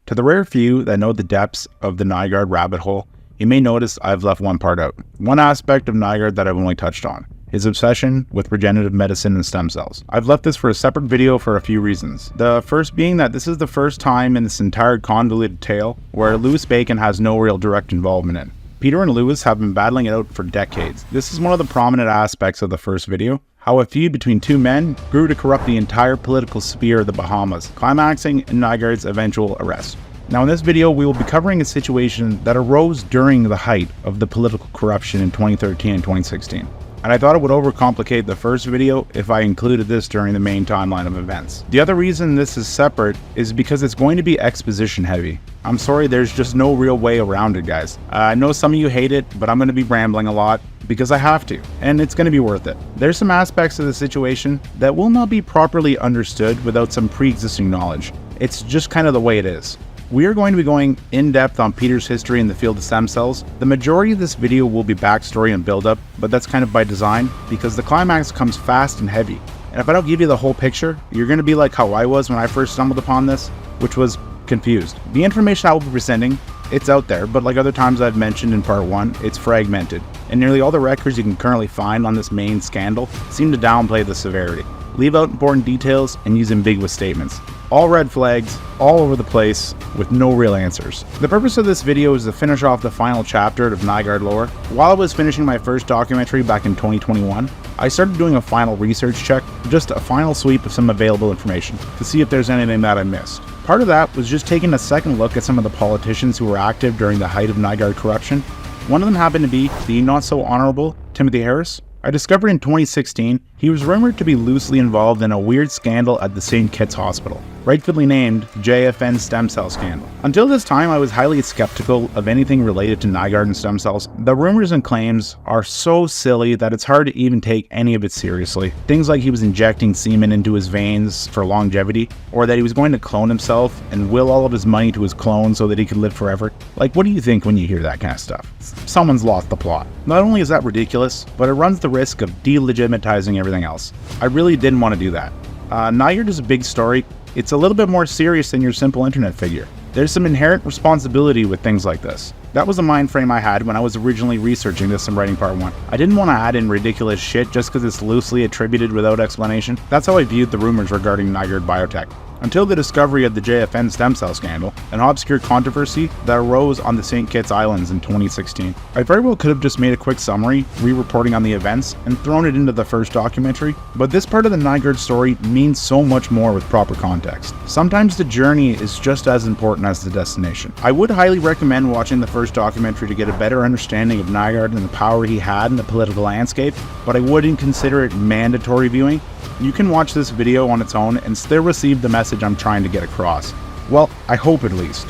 To the rare few that know the depths of the Nygard rabbit hole, you may notice I've left one part out. One aspect of Nygard that I've only touched on, his obsession with regenerative medicine and stem cells. I've left this for a separate video for a few reasons. The first being that this is the first time in this entire convoluted tale where Louis Bacon has no real direct involvement in. Peter and Louis have been battling it out for decades. This is one of the prominent aspects of the first video, how a feud between two men grew to corrupt the entire political sphere of the Bahamas, climaxing in Nygard's eventual arrest. Now in this video, we will be covering a situation that arose during the height of the political corruption in 2013 and 2016. And I thought it would overcomplicate the first video if I included this during the main timeline of events. The other reason this is separate is because it's going to be exposition heavy. I'm sorry, there's just no real way around it, guys. I know some of you hate it, but I'm going to be rambling a lot because I have to, and it's going to be worth it. There's some aspects of the situation that will not be properly understood without some pre-existing knowledge. It's just kind of the way it is. We are going to be going in depth on Peter's history in the field of stem cells. The majority of this video will be backstory and build up, but that's kind of by design because the climax comes fast and heavy. And if I don't give you the whole picture, you're going to be like how I was when I first stumbled upon this, which was confused. The information I will be presenting, it's out there, but like other times I've mentioned in part 1, it's fragmented. And nearly all the records you can currently find on this main scandal seem to downplay the severity, leave out important details, and use ambiguous statements. All red flags, all over the place, with no real answers. The purpose of this video is to finish off the final chapter of Nygard lore. While I was finishing my first documentary back in 2021, I started doing a final research check, just a final sweep of some available information, to see if there's anything that I missed. Part of that was just taking a second look at some of the politicians who were active during the height of Nygard corruption. One of them happened to be the not-so-honorable Timothy Harris. I discovered in 2016 he was rumored to be loosely involved in a weird scandal at the St. Kitts Hospital, rightfully named JFN stem cell scandal. Until this time, I was highly skeptical of anything related to Nygard and stem cells. The rumors and claims are so silly that it's hard to even take any of it seriously. Things like he was injecting semen into his veins for longevity, or that he was going to clone himself and will all of his money to his clone so that he could live forever. Like, what do you think when you hear that kind of stuff? Someone's lost the plot. Not only is that ridiculous, but it runs the risk of delegitimizing everything else. I really didn't want to do that. Nygard is a big story. It's a little bit more serious than your simple internet figure. There's some inherent responsibility with things like this. That was the mind frame I had when I was originally researching this and writing part 1. I didn't want to add in ridiculous shit just because it's loosely attributed without explanation. That's how I viewed the rumors regarding Nygard Biotech. Until the discovery of the JFN stem cell scandal, an obscure controversy that arose on the St. Kitts Islands in 2016. I very well could have just made a quick summary, re-reporting on the events, and thrown it into the first documentary, but this part of the Nygard story means so much more with proper context. Sometimes the journey is just as important as the destination. I would highly recommend watching the first documentary to get a better understanding of Nygard and the power he had in the political landscape, but I wouldn't consider it mandatory viewing. You can watch this video on its own and still receive the message I'm trying to get across. Well, I hope at least.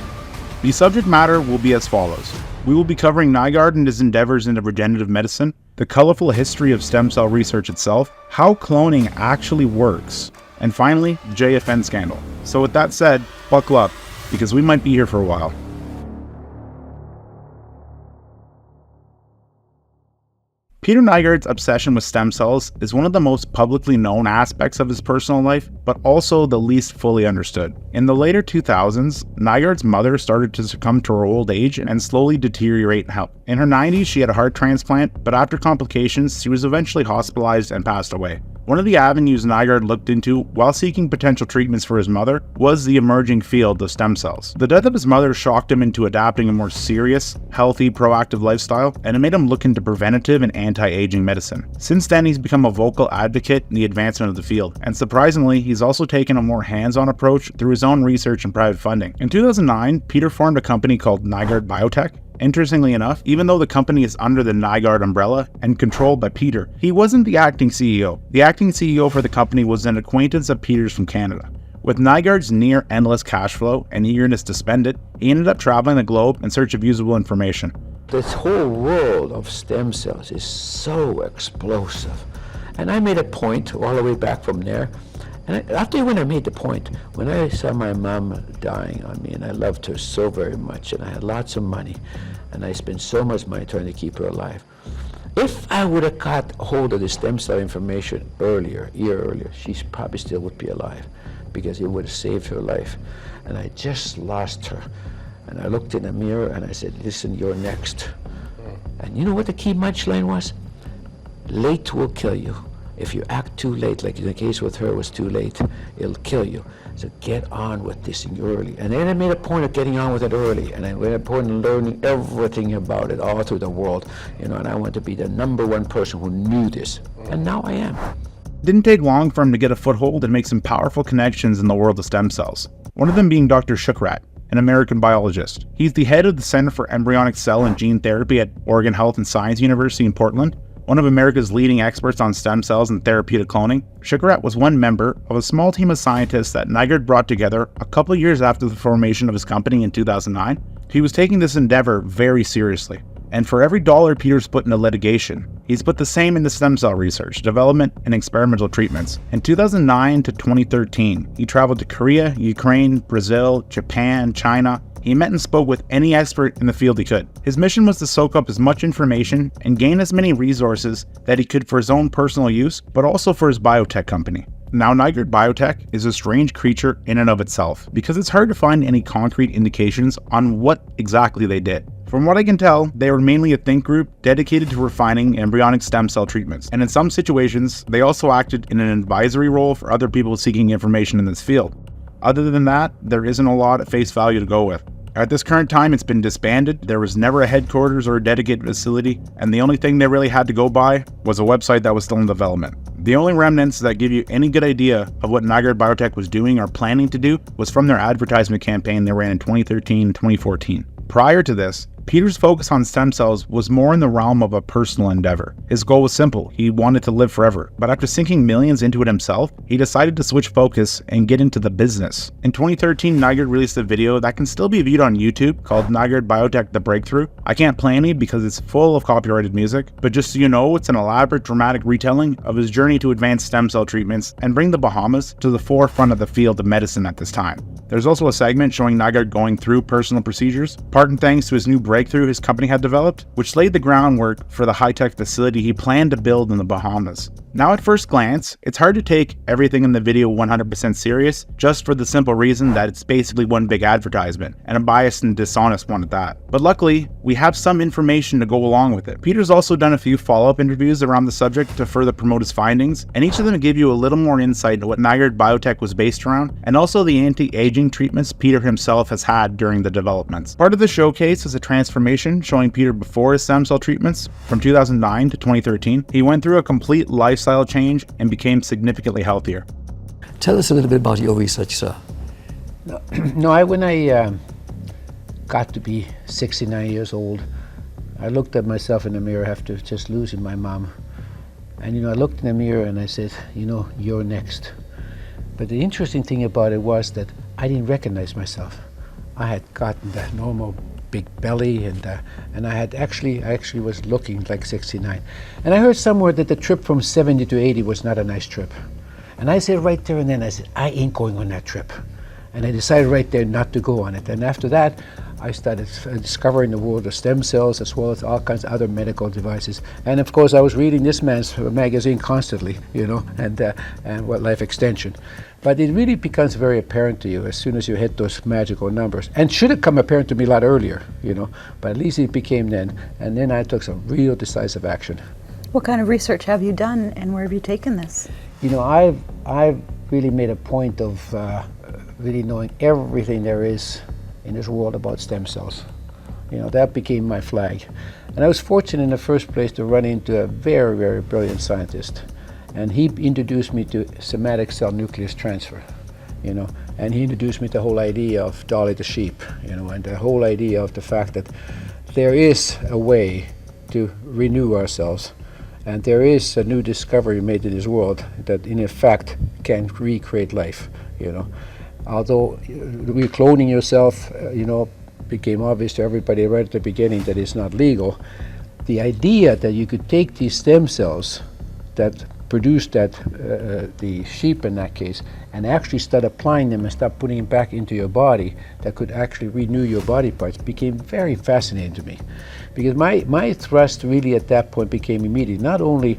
The subject matter will be as follows. We will be covering Nygard and his endeavors into regenerative medicine, the colorful history of stem cell research itself, how cloning actually works, and finally, the JFN scandal. So with that said, buckle up, because we might be here for a while. Peter Nygard's obsession with stem cells is one of the most publicly known aspects of his personal life, but also the least fully understood. In the later 2000s, Nygard's mother started to succumb to her old age and slowly deteriorate in health. In her 90s, she had a heart transplant, but after complications, she was eventually hospitalized and passed away. One of the avenues Nygard looked into while seeking potential treatments for his mother was the emerging field of stem cells. The death of his mother shocked him into adapting a more serious, healthy, proactive lifestyle, and it made him look into preventative and anti-aging medicine. Since then, he's become a vocal advocate in the advancement of the field, and surprisingly, he's also taken a more hands-on approach through his own research and private funding. In 2009, Peter formed a company called Nygard Biotech. Interestingly enough, even though the company is under the Nygard umbrella and controlled by Peter, he wasn't the acting CEO. The acting CEO for the company was an acquaintance of Peter's from Canada. With Nygard's near endless cash flow and eagerness to spend it, he ended up traveling the globe in search of usable information. This whole world of stem cells is so explosive. And I made a point all the way back from there. And I'll tell you when I made the point. When I saw my mom dying on me, and I loved her so very much, and I had lots of money, and I spent so much money trying to keep her alive. If I would have got hold of the stem cell information earlier, a year earlier, she probably still would be alive, because it would have saved her life. And I just lost her. And I looked in the mirror and I said, listen, you're next. And you know what the key punchline was? Late will kill you. If you act too late, like in the case with her, it was too late, it'll kill you. So get on with this and you're early. And then I made a point of getting on with it early. And I made a point of learning everything about it all through the world. You know, and I want to be the #1 person who knew this. And now I am. It didn't take long for him to get a foothold and make some powerful connections in the world of stem cells. One of them being Dr. Shukrat, an American biologist. He's the head of the Center for Embryonic Cell and Gene Therapy at Oregon Health and Science University in Portland. One of America's leading experts on stem cells and therapeutic cloning, Shukrat was one member of a small team of scientists that Nygard brought together a couple years after the formation of his company in 2009. He was taking this endeavor very seriously, and for every dollar Peter's put into litigation, he's put the same into stem cell research, development, and experimental treatments. In 2009 to 2013, he traveled to Korea, Ukraine, Brazil, Japan, China. He met and spoke with any expert in the field he could. His mission was to soak up as much information and gain as many resources that he could for his own personal use, but also for his biotech company. Now, Nygard Biotech is a strange creature in and of itself, because it's hard to find any concrete indications on what exactly they did. From what I can tell, they were mainly a think group dedicated to refining embryonic stem cell treatments, and in some situations, they also acted in an advisory role for other people seeking information in this field. Other than that, there isn't a lot at face value to go with. At this current time, it's been disbanded. There was never a headquarters or a dedicated facility, and the only thing they really had to go by was a website that was still in development. The only remnants that give you any good idea of what Nygard Biotech was doing or planning to do was from their advertisement campaign they ran in 2013 and 2014. Prior to this, Peter's focus on stem cells was more in the realm of a personal endeavor. His goal was simple. He wanted to live forever. But after sinking millions into it himself, he decided to switch focus and get into the business. In 2013, Nygard released a video that can still be viewed on YouTube called Nygard Biotech The Breakthrough. I can't play any because it's full of copyrighted music, but just so you know, it's an elaborate dramatic retelling of his journey to advance stem cell treatments and bring the Bahamas to the forefront of the field of medicine at this time. There's also a segment showing Nygard going through personal procedures, part and thanks to his new breakthrough his company had developed, which laid the groundwork for the high-tech facility he planned to build in the Bahamas. Now at first glance, it's hard to take everything in the video 100% serious, just for the simple reason that it's basically one big advertisement, and a biased and dishonest one at that. But luckily, we have some information to go along with it. Peter's also done a few follow-up interviews around the subject to further promote his findings, and each of them give you a little more insight into what Nygard Biotech was based around, and also the anti-aging treatments Peter himself has had during the developments. Part of the showcase is a transformation showing Peter before his stem cell treatments. From 2009 to 2013, he went through a complete lifestyle change and became significantly healthier. Tell us a little bit about your research, sir. When I got to be 69 years old, I looked at myself in the mirror after just losing my mom. And I looked in the mirror and I said, you're next. But the interesting thing about it was that I didn't recognize myself. I had gotten that normal big belly, and I actually was looking like 69. And I heard somewhere that the trip from 70 to 80 was not a nice trip. And I said right there and then, I said, I ain't going on that trip. And I decided right there not to go on it. And after that, I started discovering the world of stem cells as well as all kinds of other medical devices. And of course, I was reading this man's magazine constantly, and what Life Extension. But it really becomes very apparent to you as soon as you hit those magical numbers. And should have come apparent to me a lot earlier, but at least it became then. And then I took some real decisive action. What kind of research have you done and where have you taken this? I've really made a point of really knowing everything there is in this world about stem cells. That became my flag. And I was fortunate in the first place to run into a very, very brilliant scientist. And he introduced me to somatic cell nucleus transfer, and he introduced me to the whole idea of Dolly the sheep, and the whole idea of the fact that there is a way to renew ourselves. And there is a new discovery made in this world that in effect can recreate life, Although cloning yourself, became obvious to everybody right at the beginning that it's not legal. The idea that you could take these stem cells that produce the sheep in that case, and actually start applying them and start putting them back into your body that could actually renew your body parts became very fascinating to me. Because my thrust really at that point became immediate. Not only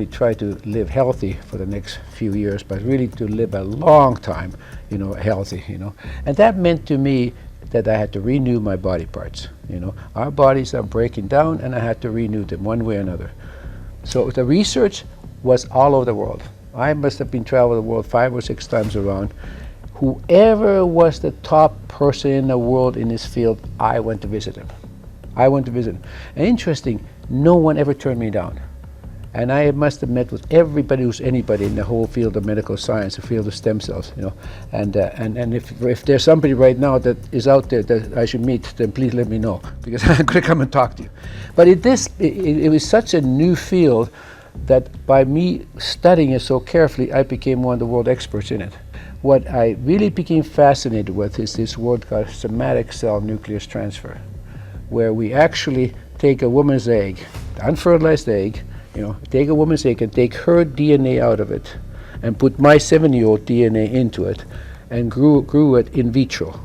try to live healthy for the next few years, but really to live a long time, healthy, And that meant to me that I had to renew my body parts. Our bodies are breaking down, and I had to renew them one way or another. So the research was all over the world. I must have been traveling the world 5 or 6 times around. Whoever was the top person in the world in this field, I went to visit him. And interesting, no one ever turned me down. And I must have met with everybody who's anybody in the whole field of medical science, the field of stem cells, And if there's somebody right now that is out there that I should meet, then please let me know, because I'm going to come and talk to you. But it was such a new field that by me studying it so carefully, I became one of the world experts in it. What I really became fascinated with is this word called somatic cell nucleus transfer, where we actually take a woman's egg, the unfertilized egg, take a woman's egg and take her DNA out of it and put my 7-year-old DNA into it and grew it in vitro.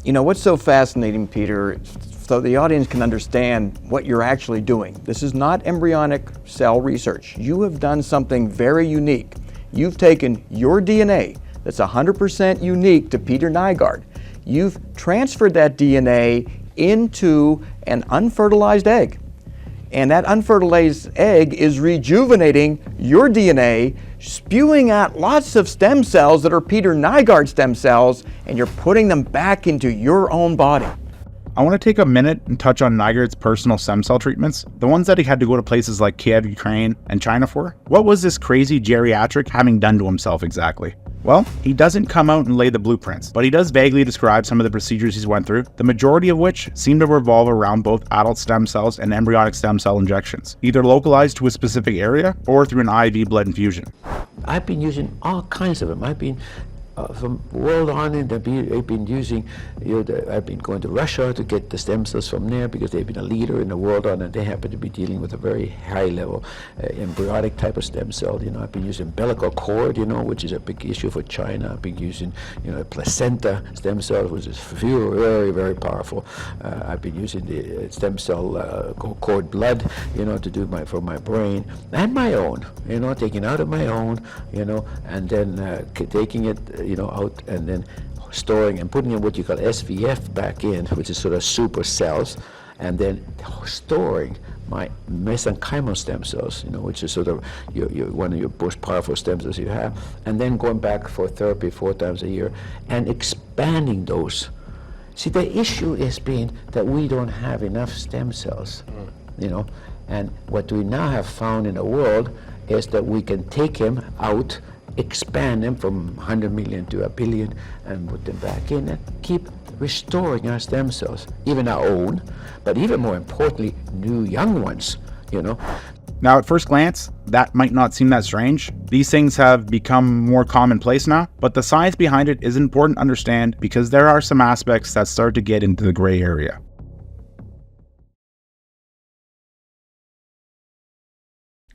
What's so fascinating, Peter, so the audience can understand what you're actually doing. This is not embryonic cell research. You have done something very unique. You've taken your DNA that's 100% unique to Peter Nygard. You've transferred that DNA into an unfertilized egg. And that unfertilized egg is rejuvenating your DNA, spewing out lots of stem cells that are Peter Nygard stem cells, and you're putting them back into your own body. I want to take a minute and touch on Nygard's personal stem cell treatments, the ones that he had to go to places like Kiev, Ukraine, and China for. What was this crazy geriatric having done to himself exactly? Well, he doesn't come out and lay the blueprints, but he does vaguely describe some of the procedures he's went through, the majority of which seem to revolve around both adult stem cells and embryonic stem cell injections, either localized to a specific area or through an IV blood infusion. I've been using all kinds of them. I've been from world on in, I've been using, I've been going to Russia to get the stem cells from there because they've been a leader in the world on, and they happen to be dealing with a very high level embryonic type of stem cell. I've been using umbilical cord, which is a big issue for China. I've been using, placenta stem cells, which is very, very powerful. I've been using the stem cell cord blood, to do for my brain and my own, taking out of my own, and then taking it, out and then storing and putting in what you call SVF back in, which is sort of super cells, and then storing my mesenchymal stem cells, which is sort of one of your most powerful stem cells you have, and then going back for therapy 4 times a year and expanding those. See, the issue is being that we don't have enough stem cells, and what we now have found in the world is that we can take them out, expand them from 100 million to 1 billion and put them back in and keep restoring our stem cells, even our own, but even more importantly, new young ones, Now, at first glance, that might not seem that strange. These things have become more commonplace now, but the science behind it is important to understand because there are some aspects that start to get into the gray area.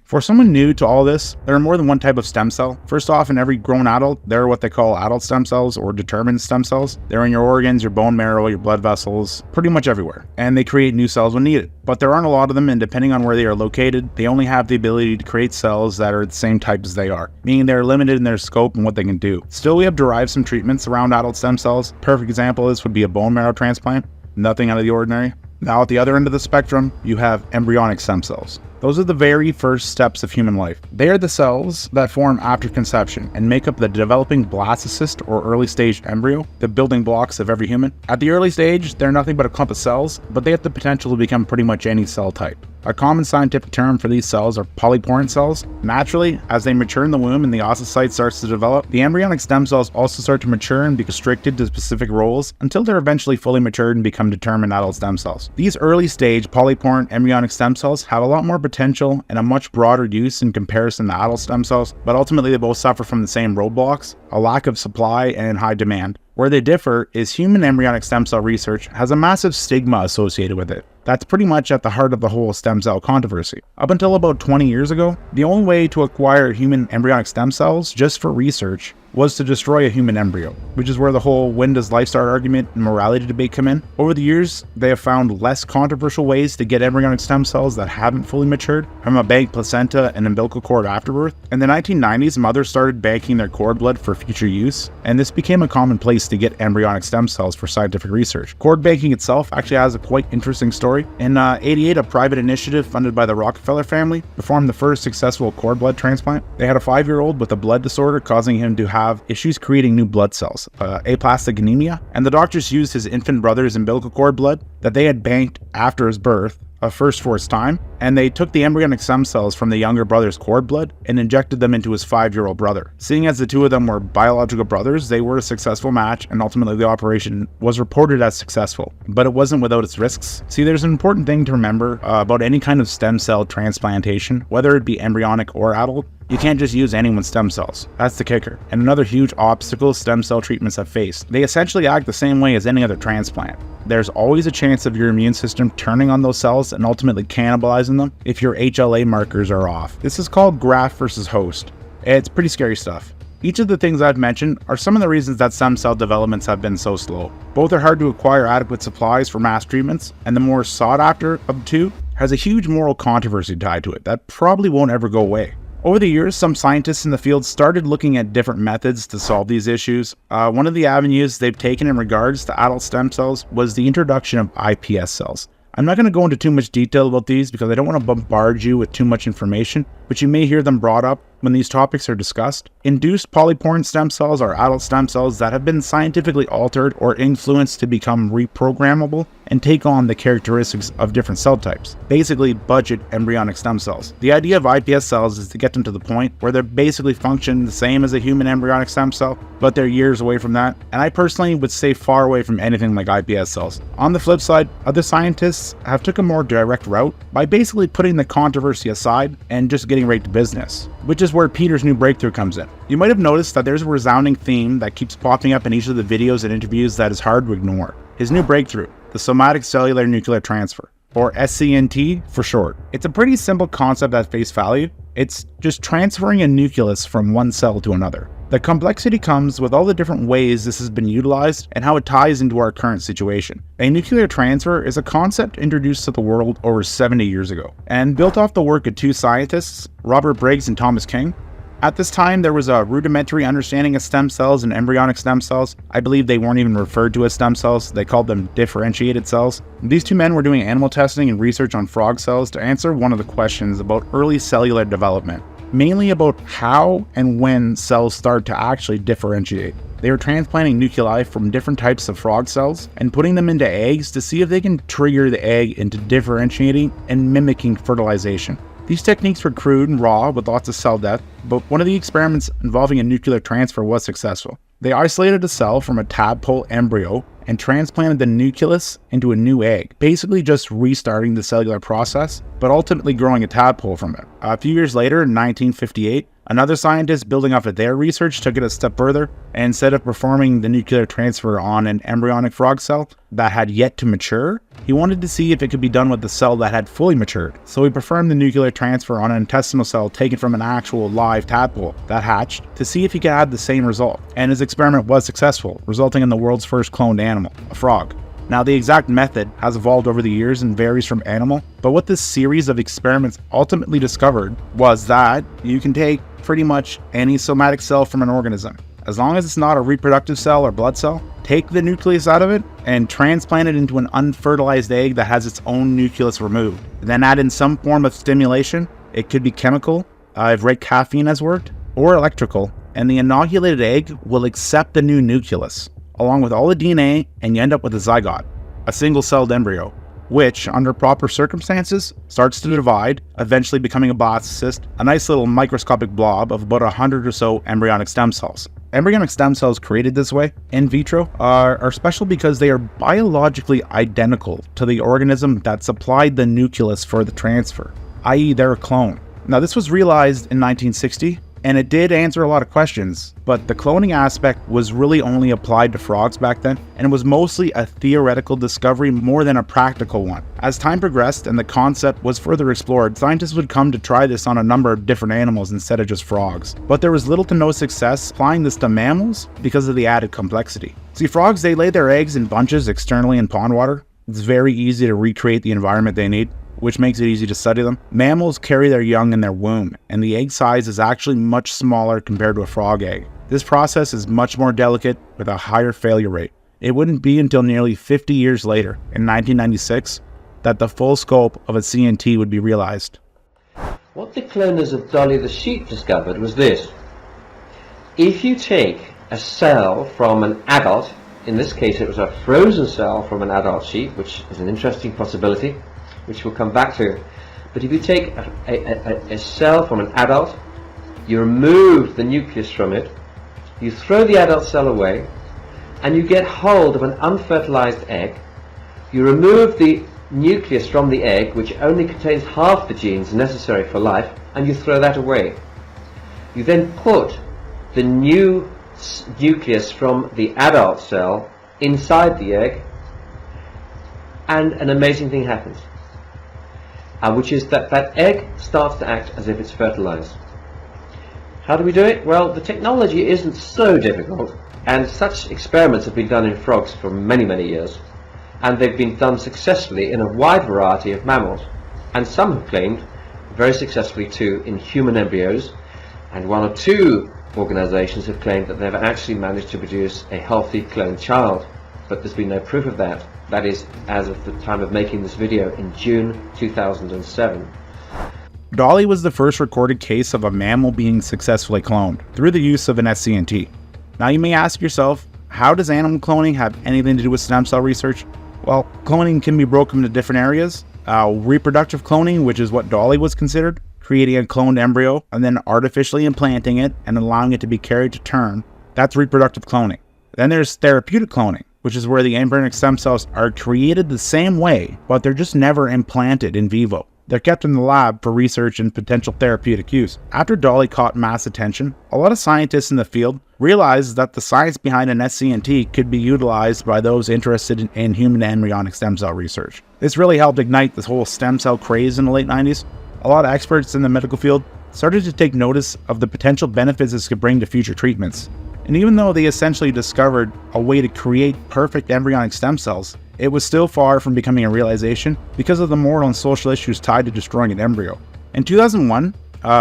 For someone new to all this, there are more than one type of stem cell. First off, in every grown adult, there are what they call adult stem cells or determined stem cells. They're in your organs, your bone marrow, your blood vessels, pretty much everywhere. And they create new cells when needed. But there aren't a lot of them, and depending on where they are located, they only have the ability to create cells that are the same type as they are, meaning they're limited in their scope and what they can do. Still, we have derived some treatments around adult stem cells. Perfect example of this would be a bone marrow transplant. Nothing out of the ordinary. Now at the other end of the spectrum, you have embryonic stem cells. Those are the very first steps of human life. They are the cells that form after conception and make up the developing blastocyst or early stage embryo, the building blocks of every human. At the early stage, they're nothing but a clump of cells, but they have the potential to become pretty much any cell type. A common scientific term for these cells are polyporant cells. Naturally, as they mature in the womb and the oocyte starts to develop, the embryonic stem cells also start to mature and be constricted to specific roles until they're eventually fully matured and become determined adult stem cells. These early stage polyporant embryonic stem cells have a lot more potential and a much broader use in comparison to adult stem cells, but ultimately they both suffer from the same roadblocks, a lack of supply and high demand. Where they differ is human embryonic stem cell research has a massive stigma associated with it. That's pretty much at the heart of the whole stem cell controversy. Up until about 20 years ago, the only way to acquire human embryonic stem cells just for research was to destroy a human embryo, which is where the whole when does life start argument and morality debate come in. Over the years, they have found less controversial ways to get embryonic stem cells that haven't fully matured from a banked placenta and umbilical cord after birth. In the 1990s, mothers started banking their cord blood for future use, and this became a common place to get embryonic stem cells for scientific research. Cord banking itself actually has a quite interesting story. In '88, a private initiative funded by the Rockefeller family performed the first successful cord blood transplant. They had a 5-year-old with a blood disorder causing him to have issues creating new blood cells, aplastic anemia, and the doctors used his infant brother's umbilical cord blood that they had banked after his birth, a first for its time, and they took the embryonic stem cells from the younger brother's cord blood and injected them into his 5-year-old brother. Seeing as the two of them were biological brothers, they were a successful match, and ultimately the operation was reported as successful, but it wasn't without its risks. See, there's an important thing to remember about any kind of stem cell transplantation, whether it be embryonic or adult. You can't just use anyone's stem cells. That's the kicker. And another huge obstacle stem cell treatments have faced. They essentially act the same way as any other transplant. There's always a chance of your immune system turning on those cells and ultimately cannibalizing them if your HLA markers are off. This is called graft versus host. It's pretty scary stuff. Each of the things I've mentioned are some of the reasons that stem cell developments have been so slow. Both are hard to acquire adequate supplies for mass treatments, and the more sought after of the two has a huge moral controversy tied to it that probably won't ever go away. Over the years, some scientists in the field started looking at different methods to solve these issues. One of the avenues they've taken in regards to adult stem cells was the introduction of iPS cells. I'm not going to go into too much detail about these because I don't want to bombard you with too much information, but you may hear them brought up when these topics are discussed. Induced polyporant stem cells are adult stem cells that have been scientifically altered or influenced to become reprogrammable and take on the characteristics of different cell types, basically budget embryonic stem cells. The idea of iPS cells is to get them to the point where they basically function the same as a human embryonic stem cell, but they're years away from that, and I personally would stay far away from anything like iPS cells. On the flip side, other scientists have took a more direct route by basically putting the controversy aside and just getting right to business, which is where Peter's new breakthrough comes in. You might have noticed that there's a resounding theme that keeps popping up in each of the videos and interviews that is hard to ignore. His new breakthrough, the somatic cellular nuclear transfer, or SCNT for short. It's a pretty simple concept at face value. It's just transferring a nucleus from one cell to another. The complexity comes with all the different ways this has been utilized and how it ties into our current situation. A nuclear transfer is a concept introduced to the world over 70 years ago and built off the work of two scientists, Robert Briggs and Thomas King. At this time, there was a rudimentary understanding of stem cells and embryonic stem cells. I believe they weren't even referred to as stem cells, they called them differentiated cells. These two men were doing animal testing and research on frog cells to answer one of the questions about early cellular development, mainly about how and when cells start to actually differentiate. They were transplanting nuclei from different types of frog cells and putting them into eggs to see if they can trigger the egg into differentiating and mimicking fertilization. These techniques were crude and raw with lots of cell death, but one of the experiments involving a nuclear transfer was successful. They isolated a cell from a tadpole embryo and transplanted the nucleus into a new egg, basically just restarting the cellular process, but ultimately growing a tadpole from it. A few years later, in 1958, another scientist building off of their research took it a step further, and instead of performing the nuclear transfer on an embryonic frog cell that had yet to mature, he wanted to see if it could be done with the cell that had fully matured. So he performed the nuclear transfer on an intestinal cell taken from an actual live tadpole that hatched to see if he could have the same result. And his experiment was successful, resulting in the world's first cloned animal, a frog. Now, the exact method has evolved over the years and varies from animal, but what this series of experiments ultimately discovered was that you can take pretty much any somatic cell from an organism, as long as it's not a reproductive cell or blood cell, take the nucleus out of it and transplant it into an unfertilized egg that has its own nucleus removed. Then add in some form of stimulation. It could be chemical, I've read caffeine has worked, or electrical, and the inoculated egg will accept the new nucleus, along with all the DNA, and you end up with a zygote, a single-celled embryo, which, under proper circumstances, starts to divide, eventually becoming a blastocyst, a nice little microscopic blob of about 100 or so embryonic stem cells. Embryonic stem cells created this way, in vitro, are special because they are biologically identical to the organism that supplied the nucleus for the transfer, i.e. they're a clone. Now, this was realized in 1960, and it did answer a lot of questions, but the cloning aspect was really only applied to frogs back then, and it was mostly a theoretical discovery more than a practical one. As time progressed and the concept was further explored, scientists would come to try this on a number of different animals instead of just frogs. But there was little to no success applying this to mammals because of the added complexity. See, frogs, they lay their eggs in bunches externally in pond water. It's very easy to recreate the environment they need, which makes it easy to study them. Mammals carry their young in their womb, and the egg size is actually much smaller compared to a frog egg. This process is much more delicate with a higher failure rate. It wouldn't be until nearly 50 years later, in 1996, that the full scope of a CNT would be realized. What the cloners of Dolly the sheep discovered was this. If you take a cell from an adult, in this case it was a frozen cell from an adult sheep, which is an interesting possibility, which we'll come back to. But if you take a cell from an adult, you remove the nucleus from it, you throw the adult cell away, and you get hold of an unfertilized egg, you remove the nucleus from the egg, which only contains half the genes necessary for life, and you throw that away. You then put the new nucleus from the adult cell inside the egg, and an amazing thing happens. Which is that egg starts to act as if it's fertilized. How do we do it? Well, the technology isn't so difficult, and such experiments have been done in frogs for many, many years, and they've been done successfully in a wide variety of mammals, and some have claimed very successfully too in human embryos, and one or two organizations have claimed that they've actually managed to produce a healthy cloned child, but there's been no proof of that. That is, as of the time of making this video in June 2007. Dolly was the first recorded case of a mammal being successfully cloned through the use of an SCNT. Now you may ask yourself, how does animal cloning have anything to do with stem cell research? Well, cloning can be broken into different areas. Reproductive cloning, which is what Dolly was considered, creating a cloned embryo and then artificially implanting it and allowing it to be carried to term. That's reproductive cloning. Then there's therapeutic cloning, which is where the embryonic stem cells are created the same way, but they're just never implanted in vivo. They're kept in the lab for research and potential therapeutic use. After Dolly caught mass attention, a lot of scientists in the field realized that the science behind an SCNT could be utilized by those interested in human embryonic stem cell research. This really helped ignite this whole stem cell craze in the late 90s. A lot of experts in the medical field started to take notice of the potential benefits this could bring to future treatments. And even though they essentially discovered a way to create perfect embryonic stem cells, it was still far from becoming a realization because of the moral and social issues tied to destroying an embryo. In 2001,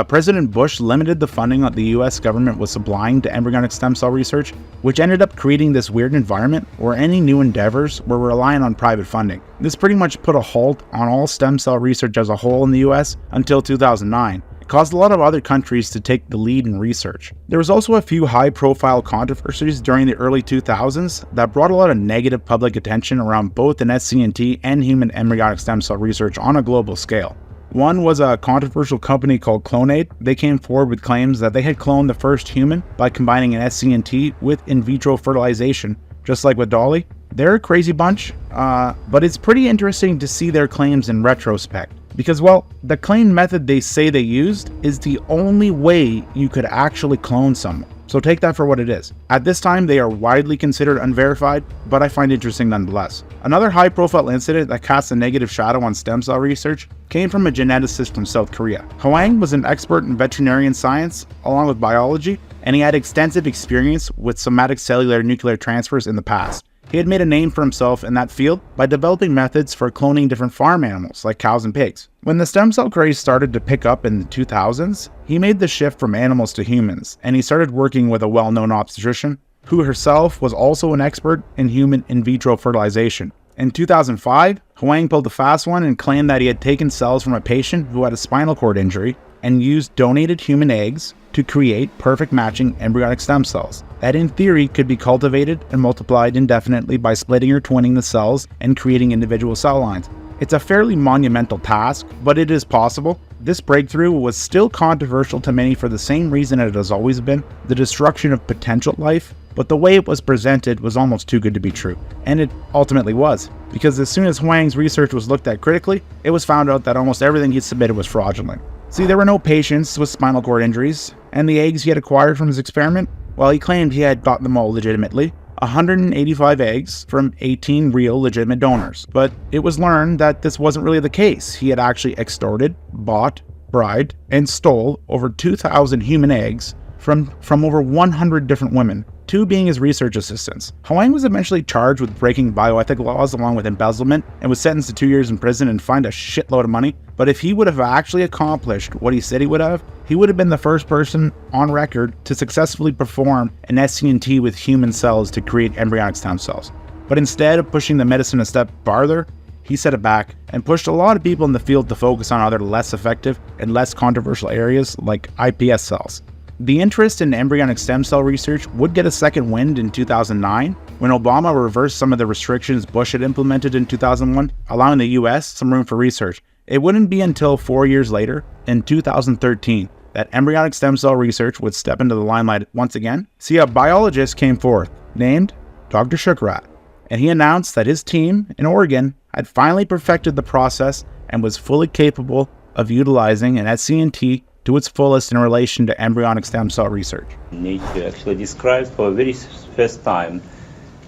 President Bush limited the funding that the US government was supplying to embryonic stem cell research, which ended up creating this weird environment where any new endeavors were relying on private funding. This pretty much put a halt on all stem cell research as a whole in the US until 2009. Caused a lot of other countries to take the lead in research. There was also a few high-profile controversies during the early 2000s that brought a lot of negative public attention around both an SCNT and human embryonic stem cell research on a global scale. One was a controversial company called Clonate. They came forward with claims that they had cloned the first human by combining an SCNT with in vitro fertilization, just like with Dolly. They're a crazy bunch, but it's pretty interesting to see their claims in retrospect. Because, well, the claimed method they say they used is the only way you could actually clone someone. So take that for what it is. At this time, they are widely considered unverified, but I find interesting nonetheless. Another high-profile incident that casts a negative shadow on stem cell research came from a geneticist from South Korea. Hwang was an expert in veterinarian science, along with biology, and he had extensive experience with somatic cellular nuclear transfers in the past. He had made a name for himself in that field by developing methods for cloning different farm animals like cows and pigs. When the stem cell craze started to pick up in the 2000s, he made the shift from animals to humans, and he started working with a well-known obstetrician who herself was also an expert in human in vitro fertilization. In 2005, Huang pulled a fast one and claimed that he had taken cells from a patient who had a spinal cord injury and used donated human eggs to create perfect matching embryonic stem cells that in theory could be cultivated and multiplied indefinitely by splitting or twinning the cells and creating individual cell lines. It's a fairly monumental task, but it is possible. This breakthrough was still controversial to many for the same reason it has always been, the destruction of potential life, but the way it was presented was almost too good to be true. And it ultimately was, because as soon as Huang's research was looked at critically, it was found out that almost everything he submitted was fraudulent. See, there were no patients with spinal cord injuries, and the eggs he had acquired from his experiment, while he claimed he had gotten them all legitimately, 185 eggs from 18 real legitimate donors. But it was learned that this wasn't really the case. He had actually extorted, bought, bribed, and stole over 2,000 human eggs from over 100 different women, 2 being his research assistants. Huang was eventually charged with breaking bioethic laws along with embezzlement and was sentenced to 2 years in prison and fined a shitload of money. But if he would have actually accomplished what he said he would have, he would have been the first person on record to successfully perform an SCNT with human cells to create embryonic stem cells. But instead of pushing the medicine a step farther, he set it back and pushed a lot of people in the field to focus on other less effective and less controversial areas like iPS cells. The interest in embryonic stem cell research would get a second wind in 2009 when Obama reversed some of the restrictions Bush had implemented in 2001, allowing the US some room for research. It wouldn't be until 4 years later, in 2013, that embryonic stem cell research would step into the limelight once again. See, a biologist came forth named Dr. Shukrat, and he announced that his team in Oregon had finally perfected the process and was fully capable of utilizing an SCNT to its fullest in relation to embryonic stem cell research. Nature actually describes for the very first time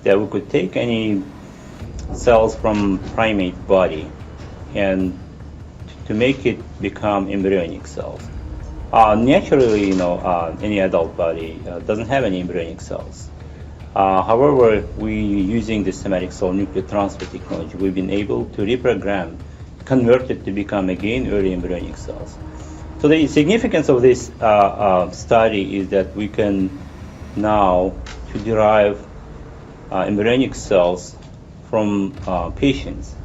that we could take any cells from primate body and to make it become embryonic cells. Naturally, any adult body doesn't have any embryonic cells. However, using the somatic cell nuclear transfer technology, we've been able to reprogram, convert it to become again early embryonic cells. So the significance of this study is that we can now to derive embryonic cells from patients.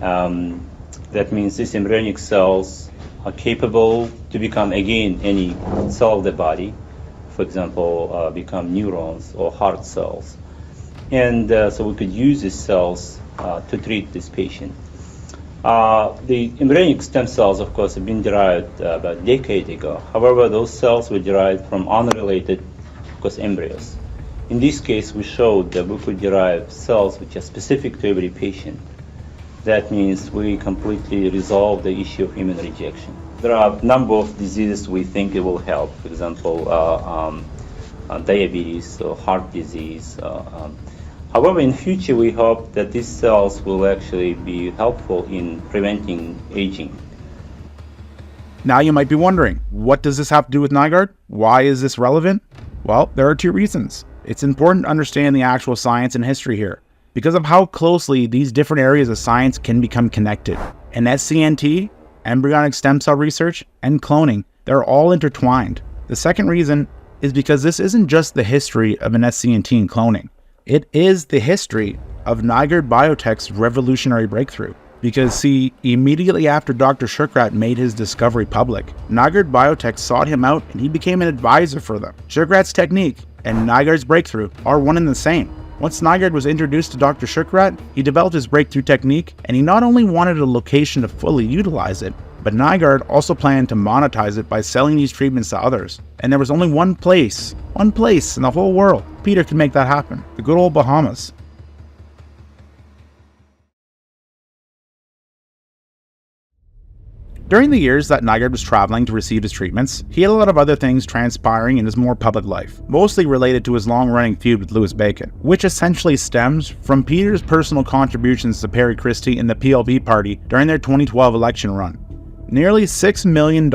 That means these embryonic cells are capable to become again any cell of the body, for example, become neurons or heart cells. And so we could use these cells to treat this patient. The embryonic stem cells, of course, have been derived about a decade ago. However, those cells were derived from unrelated, of course, embryos. In this case, we showed that we could derive cells which are specific to every patient. That means we completely resolve the issue of human rejection. There are a number of diseases we think it will help. For example, diabetes or heart disease. However, in future, we hope that these cells will actually be helpful in preventing aging. Now you might be wondering, what does this have to do with Nygard? Why is this relevant? Well, there are 2 reasons. It's important to understand the actual science and history here, because of how closely these different areas of science can become connected. And SCNT, embryonic stem cell research, and cloning, they're all intertwined. The second reason is because this isn't just the history of an SCNT and cloning. It is the history of Nygard Biotech's revolutionary breakthrough. Because see, immediately after Dr. Shukrat made his discovery public, Nygard Biotech sought him out and he became an advisor for them. Shukrat's technique and Nygard's breakthrough are one and the same. Once Nygard was introduced to Dr. Shukrat, he developed his breakthrough technique, and he not only wanted a location to fully utilize it, but Nygard also planned to monetize it by selling these treatments to others. And there was only one place in the whole world Peter could make that happen: the good old Bahamas. During the years that Nygard was traveling to receive his treatments, he had a lot of other things transpiring in his more public life, mostly related to his long-running feud with Louis Bacon, which essentially stems from Peter's personal contributions to Perry Christie and the PLP party during their 2012 election run. Nearly $6 million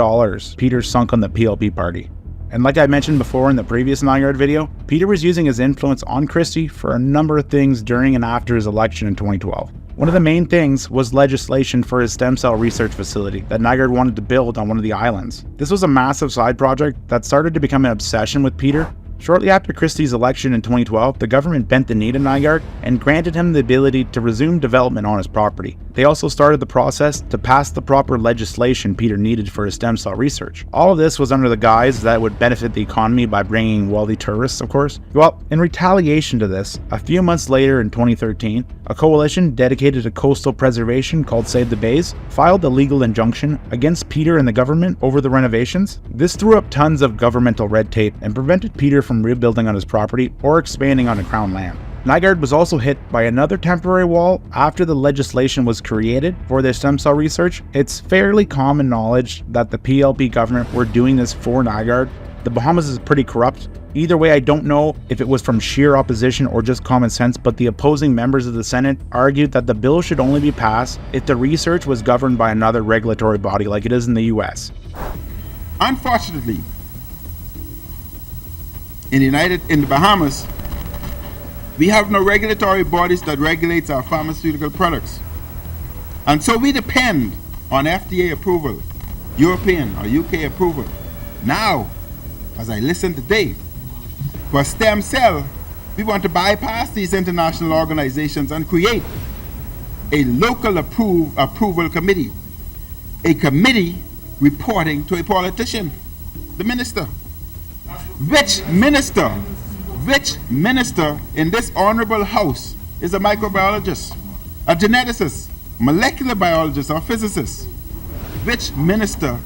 Peter sunk on the PLP party. And like I mentioned before in the previous Nygard video, Peter was using his influence on Christie for a number of things during and after his election in 2012. One of the main things was legislation for his stem cell research facility that Nygard wanted to build on one of the islands. This was a massive side project that started to become an obsession with Peter. Shortly after Christie's election in 2012, the government bent the knee to Nygard and granted him the ability to resume development on his property. They also started the process to pass the proper legislation Peter needed for his stem cell research. All of this was under the guise that would benefit the economy by bringing wealthy tourists, of course. Well, in retaliation to this, a few months later in 2013, a coalition dedicated to coastal preservation called Save the Bays filed a legal injunction against Peter and the government over the renovations. This threw up tons of governmental red tape and prevented Peter from rebuilding on his property or expanding on the crown land. Nygard was also hit by another temporary wall after the legislation was created for their stem cell research. It's fairly common knowledge that the PLP government were doing this for Nygard. The Bahamas is pretty corrupt. Either way, I don't know if it was from sheer opposition or just common sense, but the opposing members of the Senate argued that the bill should only be passed if the research was governed by another regulatory body like it is in the US. Unfortunately, in the Bahamas, we have no regulatory bodies that regulates our pharmaceutical products. And so we depend on FDA approval, European or UK approval. Now, as I listen today, for stem cell, we want to bypass these international organizations and create a local approval committee. A committee reporting to a politician, the minister. Which minister in this honorable house is a microbiologist, a geneticist, molecular biologist, or physicist? Which minister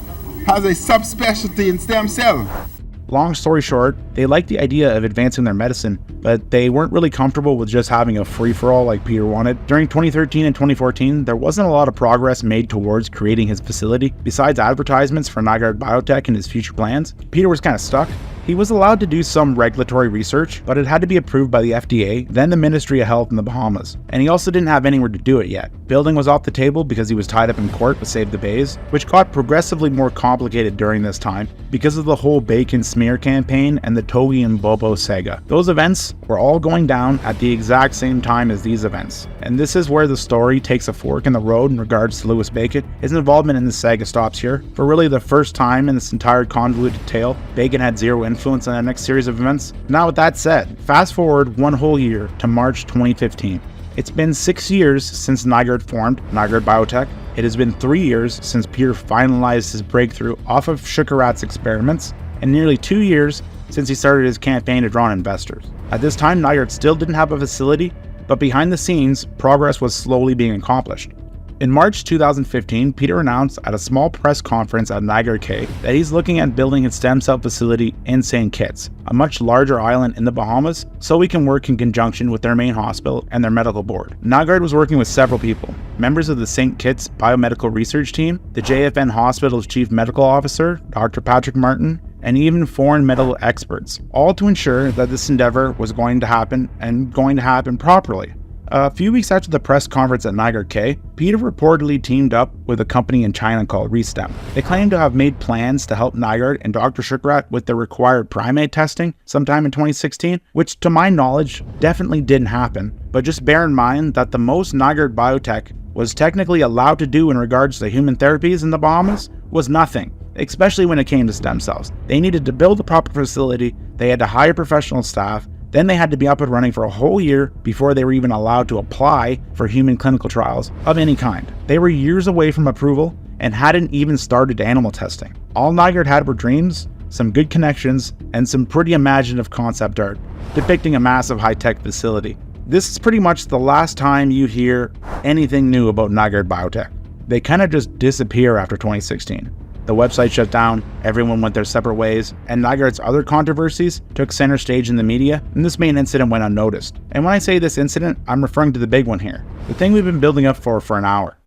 has a subspecialty in stem cell? Long story short, they liked the idea of advancing their medicine, but they weren't really comfortable with just having a free-for-all like Peter wanted. During 2013 and 2014, there wasn't a lot of progress made towards creating his facility. Besides advertisements for Nygard Biotech and his future plans, Peter was kind of stuck. He was allowed to do some regulatory research, but it had to be approved by the FDA, then the Ministry of Health in the Bahamas. And he also didn't have anywhere to do it yet. Building was off the table because he was tied up in court with Save the Bays, which got progressively more complicated during this time because of the whole bacon smear campaign and the Togi and Bobo saga. Those events were all going down at the exact same time as these events. And this is where the story takes a fork in the road in regards to Louis Bacon. His involvement in the saga stops here. For really the first time in this entire convoluted tale, Bacon had zero influence on the next series of events. Now with that said, fast forward one whole year to March 2015. It's been 6 years since Nygard formed Nygard Biotech. It has been 3 years since Peter finalized his breakthrough off of sugar rats experiments, and nearly 2 years since he started his campaign to draw in investors. At this time, Nygard still didn't have a facility, but behind the scenes, progress was slowly being accomplished. In March 2015, Peter announced at a small press conference at Nygard Cay that he's looking at building a stem cell facility in St. Kitts, a much larger island in the Bahamas, so we can work in conjunction with their main hospital and their medical board. Nygard was working with several people, members of the St. Kitts Biomedical Research Team, the JFN Hospital's Chief Medical Officer, Dr. Patrick Martin, and even foreign medical experts, all to ensure that this endeavor was going to happen and going to happen properly. A few weeks after the press conference at Nygard Cay, Peter reportedly teamed up with a company in China called Restem. They claimed to have made plans to help Nygard and Dr. Shukrat with the required primate testing sometime in 2016, which to my knowledge definitely didn't happen. But just bear in mind that the most Nygard Biotech was technically allowed to do in regards to human therapies in the Bahamas was nothing, especially when it came to stem cells. They needed to build a proper facility, they had to hire professional staff, then they had to be up and running for a whole year before they were even allowed to apply for human clinical trials of any kind. They were years away from approval and hadn't even started animal testing. All Nygard had were dreams, some good connections, and some pretty imaginative concept art depicting a massive high-tech facility. This is pretty much the last time you hear anything new about Nygard Biotech. They kind of just disappear after 2016. The website shut down, everyone went their separate ways, and Nygard's other controversies took center stage in the media, and this main incident went unnoticed. And when I say this incident, I'm referring to the big one here. The thing we've been building up for an hour.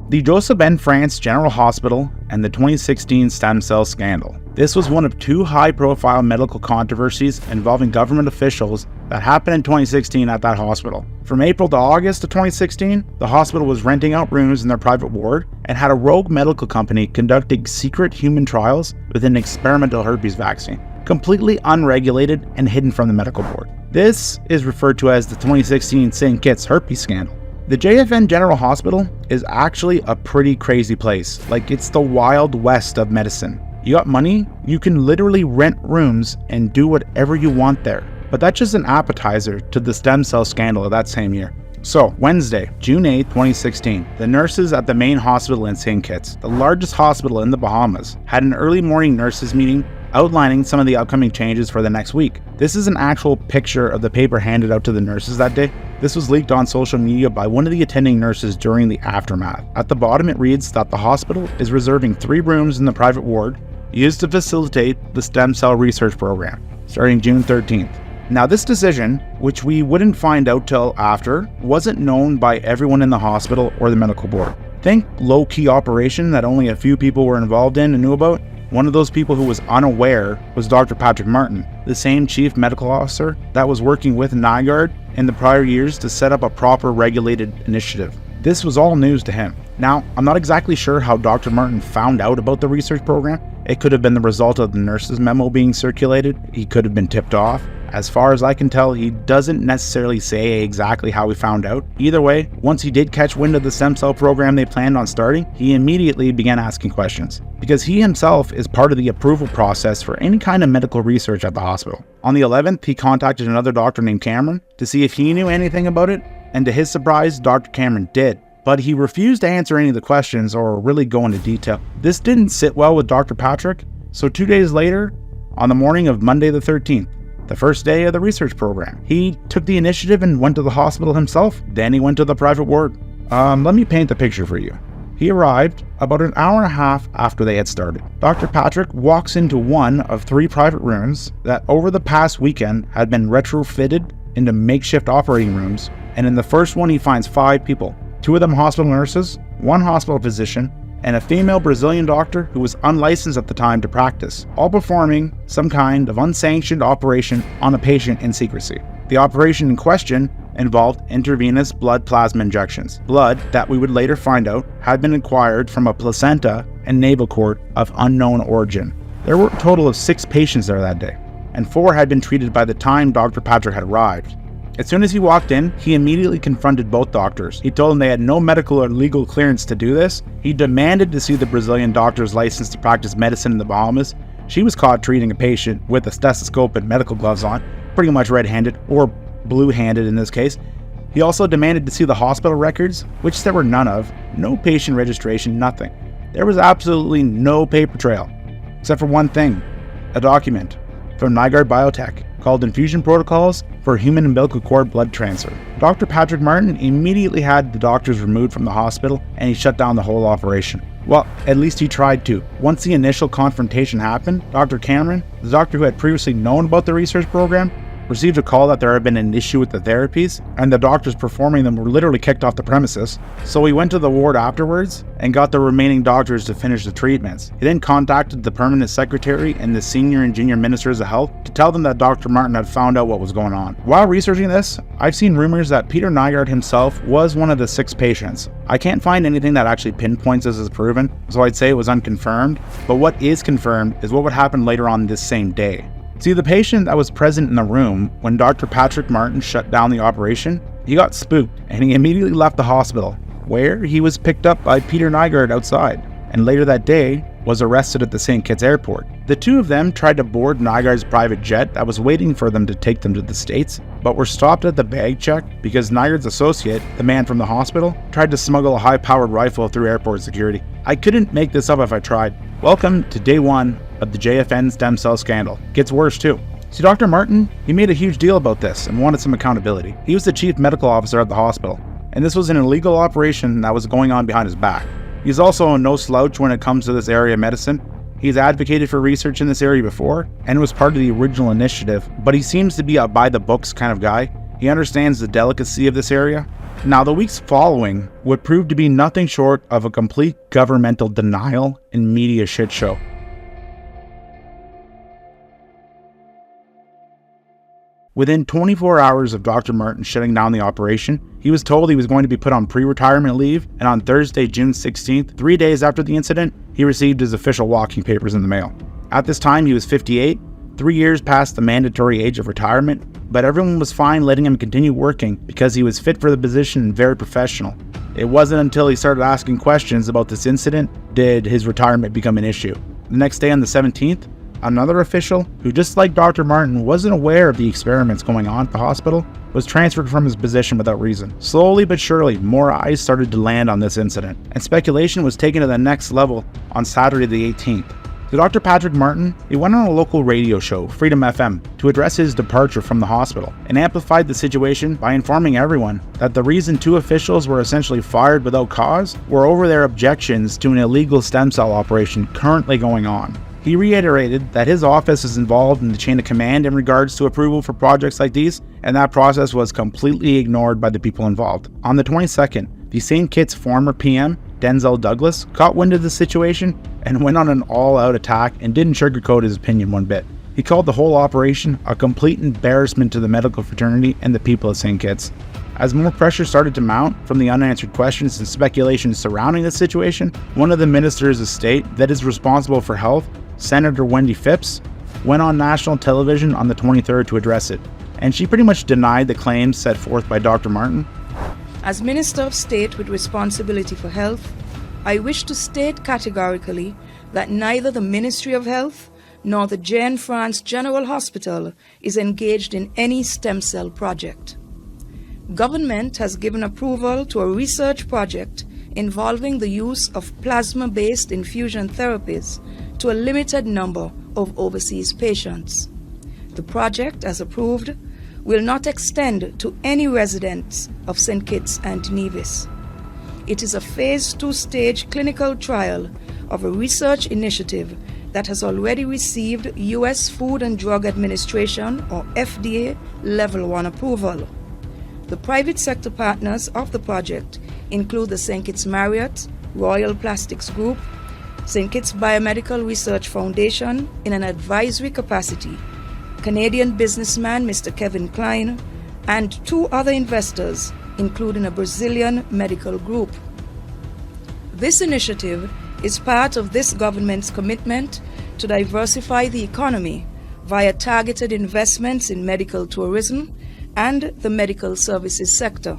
The Joseph N. France General Hospital and the 2016 stem cell scandal. This was one of two high-profile medical controversies involving government officials that happened in 2016 at that hospital. From April to August of 2016, the hospital was renting out rooms in their private ward and had a rogue medical company conducting secret human trials with an experimental herpes vaccine, completely unregulated and hidden from the medical board. This is referred to as the 2016 St. Kitts herpes scandal. The JFN General Hospital is actually a pretty crazy place. Like, it's the Wild West of medicine. You got money, you can literally rent rooms and do whatever you want there. But that's just an appetizer to the stem cell scandal of that same year. So, Wednesday, June 8, 2016, the nurses at the main hospital in St. Kitts, the largest hospital in the Bahamas, had an early morning nurses meeting outlining some of the upcoming changes for the next week. This is an actual picture of the paper handed out to the nurses that day. This was leaked on social media by one of the attending nurses during the aftermath. At the bottom it reads that the hospital is reserving 3 rooms in the private ward used to facilitate the stem cell research program, starting June 13th. Now this decision, which we wouldn't find out till after, wasn't known by everyone in the hospital or the medical board. Think low-key operation that only a few people were involved in and knew about. One of those people who was unaware was Dr. Patrick Martin, the same chief medical officer that was working with Nygard in the prior years to set up a proper regulated initiative. This was all news to him. Now, I'm not exactly sure how Dr. Martin found out about the research program. It could have been the result of the nurse's memo being circulated. He could have been tipped off. As far as I can tell, he doesn't necessarily say exactly how he found out. Either way, once he did catch wind of the stem cell program they planned on starting, he immediately began asking questions, because he himself is part of the approval process for any kind of medical research at the hospital. On the 11th, he contacted another doctor named Cameron to see if he knew anything about it, and to his surprise, Dr. Cameron did. But he refused to answer any of the questions or really go into detail. This didn't sit well with Dr. Patrick, so 2 days later, on the morning of Monday the 13th, the first day of the research program, he took the initiative and went to the hospital himself. Then he went to the private ward. Let me paint the picture for you. He arrived about an hour and a half after they had started. Dr. Patrick walks into one of 3 private rooms that over the past weekend had been retrofitted into makeshift operating rooms, and in the first one he finds 5 people. 2 of them hospital nurses, 1 hospital physician, and a female Brazilian doctor who was unlicensed at the time to practice, all performing some kind of unsanctioned operation on a patient in secrecy. The operation in question involved intravenous blood plasma injections, blood that we would later find out had been acquired from a placenta and navel cord of unknown origin. There were a total of 6 patients there that day, and 4 had been treated by the time Dr. Patrick had arrived. As soon as he walked in, he immediately confronted both doctors. He told them they had no medical or legal clearance to do this. He demanded to see the Brazilian doctor's license to practice medicine in the Bahamas. She was caught treating a patient with a stethoscope and medical gloves on, pretty much red-handed, or blue-handed in this case. He also demanded to see the hospital records, which there were none of, no patient registration, nothing. There was absolutely no paper trail, except for one thing, a document from Nygard Biotech called Infusion Protocols for Human Umbilical Cord Blood Transfer. Dr. Patrick Martin immediately had the doctors removed from the hospital, and he shut down the whole operation. Well, at least he tried to. Once the initial confrontation happened, Dr. Cameron, the doctor who had previously known about the research program, received a call that there had been an issue with the therapies, and the doctors performing them were literally kicked off the premises. So he went to the ward afterwards and got the remaining doctors to finish the treatments. He then contacted the permanent secretary and the senior and junior ministers of health to tell them that Dr. Martin had found out what was going on. While researching this, I've seen rumors that Peter Nygard himself was one of the 6 patients. I can't find anything that actually pinpoints this as proven, so I'd say it was unconfirmed, but what is confirmed is what would happen later on this same day. See, the patient that was present in the room when Dr. Patrick Martin shut down the operation, he got spooked and he immediately left the hospital, where he was picked up by Peter Nygard outside, and later that day was arrested at the St. Kitts airport. The 2 of them tried to board Nygard's private jet that was waiting for them to take them to the States, but were stopped at the bag check because Nygard's associate, the man from the hospital, tried to smuggle a high-powered rifle through airport security. I couldn't make this up if I tried. Welcome to day 1 of the JFN stem cell scandal. Gets worse too. See, Dr. Martin, he made a huge deal about this and wanted some accountability. He was the chief medical officer at the hospital, and this was an illegal operation that was going on behind his back. He's also no slouch when it comes to this area of medicine. He's advocated for research in this area before, and was part of the original initiative, but he seems to be a by-the-books kind of guy. He understands the delicacy of this area. Now, the weeks following would prove to be nothing short of a complete governmental denial and media shit show. Within 24 hours of Dr. Martin shutting down the operation, he was told he was going to be put on pre-retirement leave, and on Thursday, June 16th, 3 days after the incident, he received his official walking papers in the mail. At this time, he was 58, 3 years past the mandatory age of retirement, but everyone was fine letting him continue working because he was fit for the position and very professional. It wasn't until he started asking questions about this incident did his retirement become an issue. The next day on the 17th, another official, who just like Dr. Martin wasn't aware of the experiments going on at the hospital, was transferred from his position without reason. Slowly but surely, more eyes started to land on this incident, and speculation was taken to the next level on Saturday the 18th. So Dr. Patrick Martin, he went on a local radio show, Freedom FM, to address his departure from the hospital, and amplified the situation by informing everyone that the reason 2 officials were essentially fired without cause were over their objections to an illegal stem cell operation currently going on. He reiterated that his office is involved in the chain of command in regards to approval for projects like these, and that process was completely ignored by the people involved. On the 22nd, the St. Kitts former PM, Denzel Douglas, caught wind of the situation and went on an all-out attack and didn't sugarcoat his opinion one bit. He called the whole operation a complete embarrassment to the medical fraternity and the people of St. Kitts. As more pressure started to mount from the unanswered questions and speculation surrounding the situation, one of the ministers of state that is responsible for health, Senator Wendy Phipps, went on national television on the 23rd to address it, and she pretty much denied the claims set forth by Dr. Martin. As Minister of State with responsibility for health, I wish to state categorically that neither the Ministry of Health nor the Jane France General Hospital is engaged in any stem cell project. Government has given approval to a research project involving the use of plasma-based infusion therapies to a limited number of overseas patients. The project, as approved, will not extend to any residents of St. Kitts and Nevis. It is a phase 2-stage clinical trial of a research initiative that has already received U.S. Food and Drug Administration, or FDA, Level 1 approval. The private sector partners of the project include the St. Kitts Marriott, Royal Plastics Group, St. Kitts Biomedical Research Foundation in an advisory capacity, Canadian businessman Mr. Kevin Klein, and 2 other investors, including a Brazilian medical group. This initiative is part of this government's commitment to diversify the economy via targeted investments in medical tourism and the medical services sector.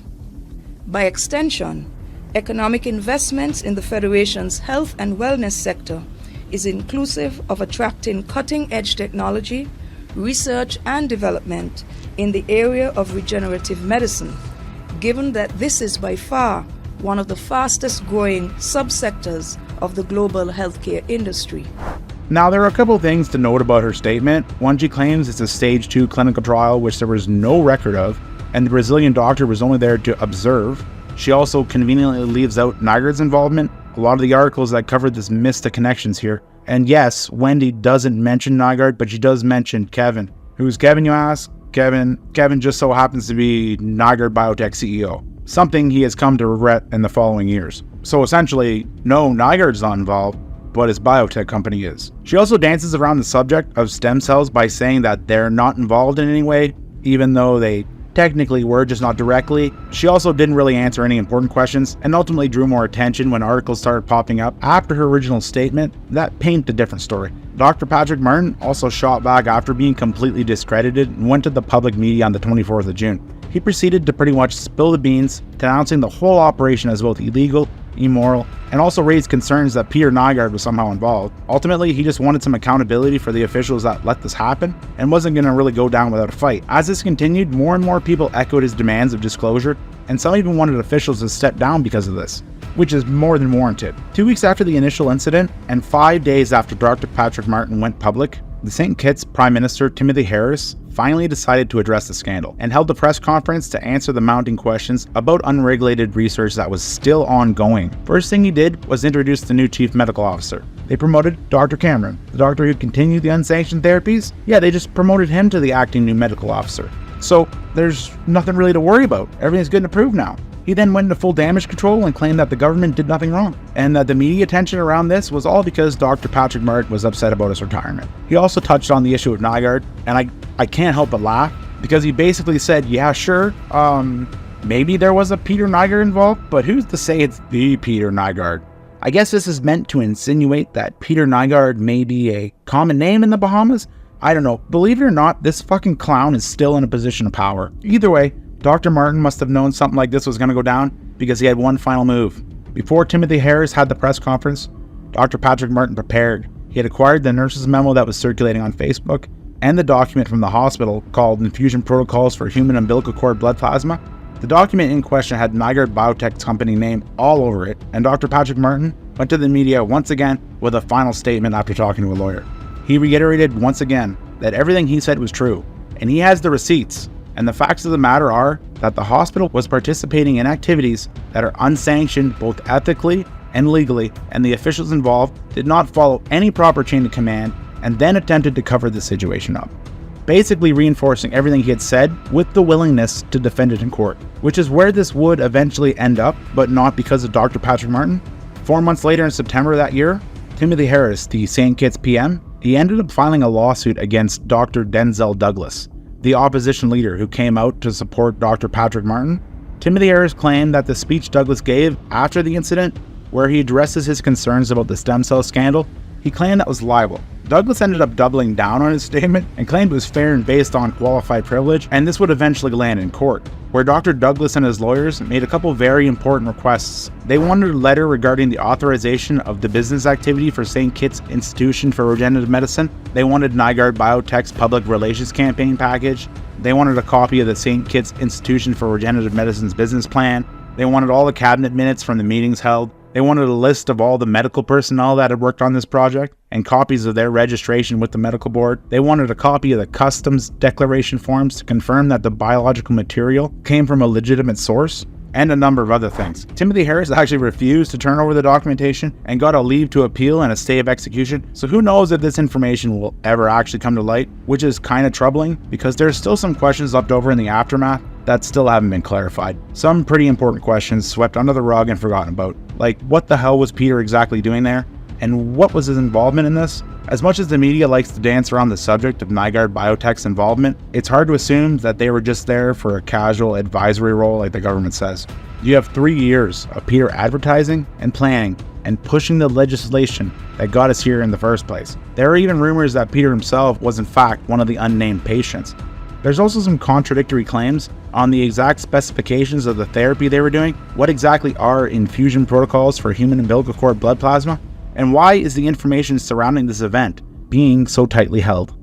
By extension, economic investments in the Federation's health and wellness sector is inclusive of attracting cutting-edge technology, research and development in the area of regenerative medicine, given that this is by far one of the fastest growing subsectors of the global healthcare industry. Now, there are a couple of things to note about her statement. One, she claims it's a stage 2 clinical trial, which there was no record of, and the Brazilian doctor was only there to observe. She also conveniently leaves out Nygard's involvement. A lot of the articles that covered this miss the connections here. And yes, Wendy doesn't mention Nygard, but she does mention Kevin. Who's Kevin, you ask? Kevin just so happens to be Nygard Biotech CEO. Something he has come to regret in the following years. So essentially, no, Nygard's not involved, but his biotech company is. She also dances around the subject of stem cells by saying that they're not involved in any way, even though they technically were, just not directly. She also didn't really answer any important questions and ultimately drew more attention when articles started popping up after her original statement that paint a different story. Dr. Patrick Martin also shot back after being completely discredited and went to the public media on the 24th of June. He proceeded to pretty much spill the beans, denouncing the whole operation as both illegal, immoral, and also raised concerns that Peter Nygard was somehow involved. Ultimately, he just wanted some accountability for the officials that let this happen and wasn't going to really go down without a fight. As this continued, more and more people echoed his demands of disclosure, and some even wanted officials to step down because of this, which is more than warranted. 2 weeks after the initial incident, and 5 days after Dr. Patrick Martin went public, the St. Kitts Prime Minister Timothy Harris finally decided to address the scandal and held a press conference to answer the mounting questions about unregulated research that was still ongoing. First thing he did was introduce the new chief medical officer. They promoted Dr. Cameron, the doctor who continued the unsanctioned therapies. Yeah, they just promoted him to the acting new medical officer. So there's nothing really to worry about. Everything's good and approved now. He then went into full damage control and claimed that the government did nothing wrong, and that the media attention around this was all because Dr. Patrick Martin was upset about his retirement. He also touched on the issue of Nygard, and I can't help but laugh because he basically said, yeah, sure, maybe there was a Peter Nygard involved, but who's to say it's the Peter Nygard? I guess this is meant to insinuate that Peter Nygard may be a common name in the Bahamas. I don't know. Believe it or not, this fucking clown is still in a position of power. Either way, Dr. Martin must have known something like this was going to go down because he had one final move. Before Timothy Harris had the press conference, Dr. Patrick Martin prepared. He had acquired the nurse's memo that was circulating on Facebook and the document from the hospital called Infusion Protocols for Human Umbilical Cord Blood Plasma. The document in question had Nygard Biotech's company name all over it, and Dr. Patrick Martin went to the media once again with a final statement after talking to a lawyer. He reiterated once again that everything he said was true, and he has the receipts. And the facts of the matter are that the hospital was participating in activities that are unsanctioned both ethically and legally, and the officials involved did not follow any proper chain of command and then attempted to cover the situation up, basically reinforcing everything he had said with the willingness to defend it in court, which is where this would eventually end up, but not because of Dr. Patrick Martin. 4 months later in September that year, Timothy Harris, the St. Kitts PM, he ended up filing a lawsuit against Dr. Denzel Douglas, the opposition leader who came out to support Dr. Patrick Martin. Timothy Harris claimed that the speech Douglas gave after the incident, where he addresses his concerns about the stem cell scandal, he claimed that was libel. Douglas ended up doubling down on his statement and claimed it was fair and based on qualified privilege, and this would eventually land in court, where Dr. Douglas and his lawyers made a couple very important requests. They wanted a letter regarding the authorization of the business activity for St. Kitts Institution for Regenerative Medicine. They wanted Nygard Biotech's public relations campaign package. They wanted a copy of the St. Kitts Institution for Regenerative Medicine's business plan. They wanted all the cabinet minutes from the meetings held. They wanted a list of all the medical personnel that had worked on this project and copies of their registration with the medical board. They wanted a copy of the customs declaration forms to confirm that the biological material came from a legitimate source, and a number of other things. Timothy Harris actually refused to turn over the documentation and got a leave to appeal and a stay of execution, so who knows if this information will ever actually come to light, which is kind of troubling because there's still some questions left over in the aftermath that still haven't been clarified. Some pretty important questions swept under the rug and forgotten about, like what the hell was Peter exactly doing there, and what was his involvement in this? As much as the media likes to dance around the subject of Nygard Biotech's involvement, it's hard to assume that they were just there for a casual advisory role like the government says. You have 3 years of Peter advertising and planning and pushing the legislation that got us here in the first place. There are even rumors that Peter himself was in fact one of the unnamed patients. There's also some contradictory claims on the exact specifications of the therapy they were doing. What exactly are infusion protocols for human umbilical cord blood plasma? And why is the information surrounding this event being so tightly held?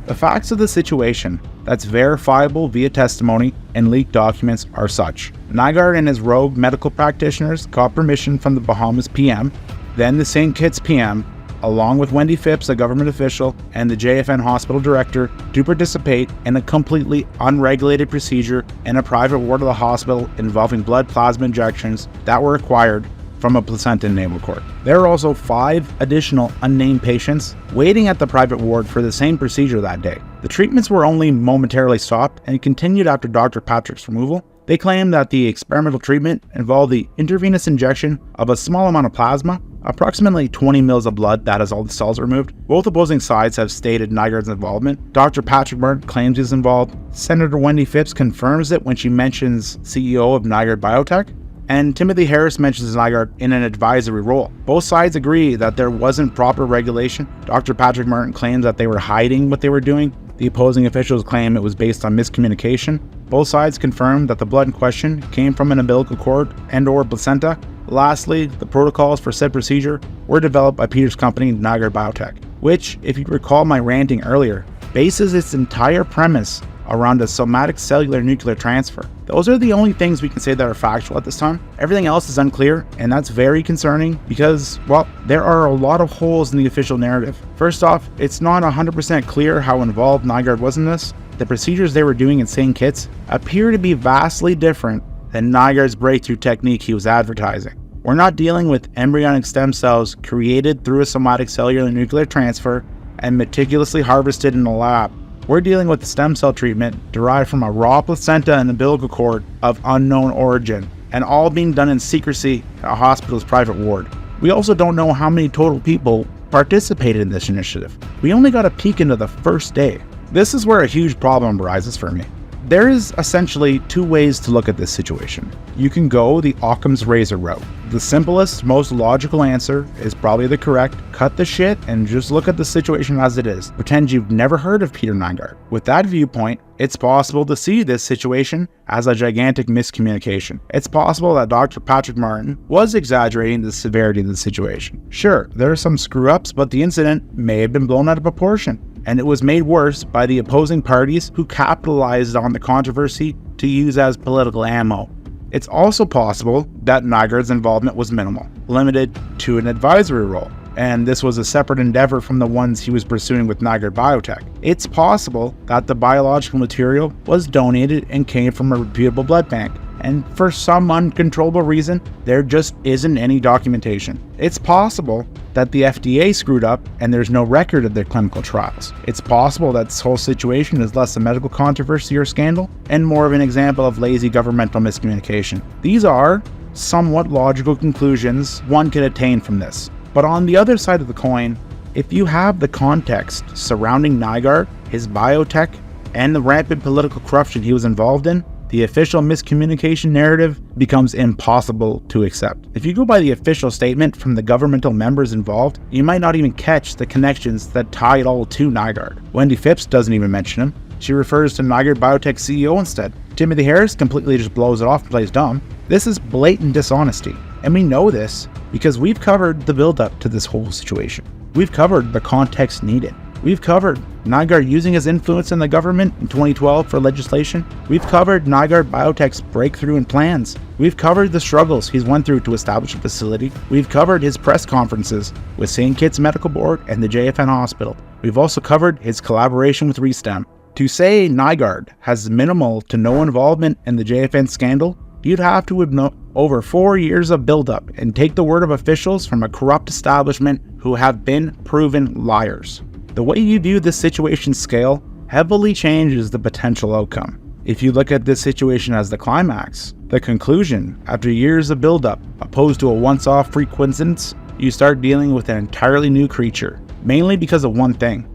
The facts of the situation that's verifiable via testimony and leaked documents are such. Nygard and his rogue medical practitioners got permission from the Bahamas PM, then the St. Kitts PM, along with Wendy Phipps, a government official, and the JFN hospital director, to participate in a completely unregulated procedure in a private ward of the hospital involving blood plasma injections that were acquired from a placenta and navel cord. There are also 5 additional unnamed patients waiting at the private ward for the same procedure that day. The treatments were only momentarily stopped and continued after Dr. Patrick's removal. They claim that the experimental treatment involved the intravenous injection of a small amount of plasma, approximately 20 mils of blood that has all the cells removed. Both opposing sides have stated Nygard's involvement. Dr. Patrick Martin claims he's involved. Senator Wendy Phipps confirms it when she mentions CEO of Nygard Biotech. And Timothy Harris mentions Nygard in an advisory role. Both sides agree that there wasn't proper regulation. Dr. Patrick Martin claims that they were hiding what they were doing. The opposing officials claim it was based on miscommunication. Both sides confirm that the blood in question came from an umbilical cord and/or placenta. Lastly, the protocols for said procedure were developed by Peter's company, Nygard Biotech, which, if you recall my ranting earlier, bases its entire premise around a somatic cellular nuclear transfer. Those are the only things we can say that are factual at this time. Everything else is unclear, and that's very concerning because, well, there are a lot of holes in the official narrative. First off, it's not 100% clear how involved Nygard was in this. The procedures they were doing in St. Kitts appear to be vastly different than Nygard's breakthrough technique he was advertising. We're not dealing with embryonic stem cells created through a somatic cellular nuclear transfer and meticulously harvested in a lab. We're dealing with stem cell treatment derived from a raw placenta and umbilical cord of unknown origin, and all being done in secrecy at a hospital's private ward. We also don't know how many total people participated in this initiative. We only got a peek into the first day. This is where a huge problem arises for me. There is essentially two ways to look at this situation. You can go the Occam's razor route. The simplest, most logical answer is probably the correct. Cut the shit and just look at the situation as it is. Pretend you've never heard of Peter Nygard. With that viewpoint, it's possible to see this situation as a gigantic miscommunication. It's possible that Dr. Patrick Martin was exaggerating the severity of the situation. Sure, there are some screw-ups, but the incident may have been blown out of proportion, and it was made worse by the opposing parties who capitalized on the controversy to use as political ammo. It's also possible that Nygard's involvement was minimal, limited to an advisory role, and this was a separate endeavor from the ones he was pursuing with Nygard Biotech. It's possible that the biological material was donated and came from a reputable blood bank, and for some uncontrollable reason, there just isn't any documentation. It's possible that the FDA screwed up and there's no record of their clinical trials. It's possible that this whole situation is less a medical controversy or scandal and more of an example of lazy governmental miscommunication. These are somewhat logical conclusions one can attain from this. But on the other side of the coin, if you have the context surrounding Nygard, his biotech, and the rampant political corruption he was involved in, the official miscommunication narrative becomes impossible to accept. If you go by the official statement from the governmental members involved, you might not even catch the connections that tie it all to Nygard. Wendy Phipps doesn't even mention him. She refers to Nygard Biotech CEO instead. Timothy Harris completely just blows it off and plays dumb. This is blatant dishonesty, and we know this because we've covered the build-up to this whole situation. We've covered the context needed. We've covered Nygard using his influence in the government in 2012 for legislation. We've covered Nygard Biotech's breakthrough in plans. We've covered the struggles he's went through to establish a facility. We've covered his press conferences with St. Kitts Medical Board and the JFN Hospital. We've also covered his collaboration with ReStem. To say Nygard has minimal to no involvement in the JFN scandal, you'd have to have known over 4 years of buildup and take the word of officials from a corrupt establishment who have been proven liars. The way you view this situation's scale heavily changes the potential outcome. If you look at this situation as the climax, the conclusion, after years of buildup, opposed to a once-off freak coincidence, you start dealing with an entirely new creature, mainly because of one thing: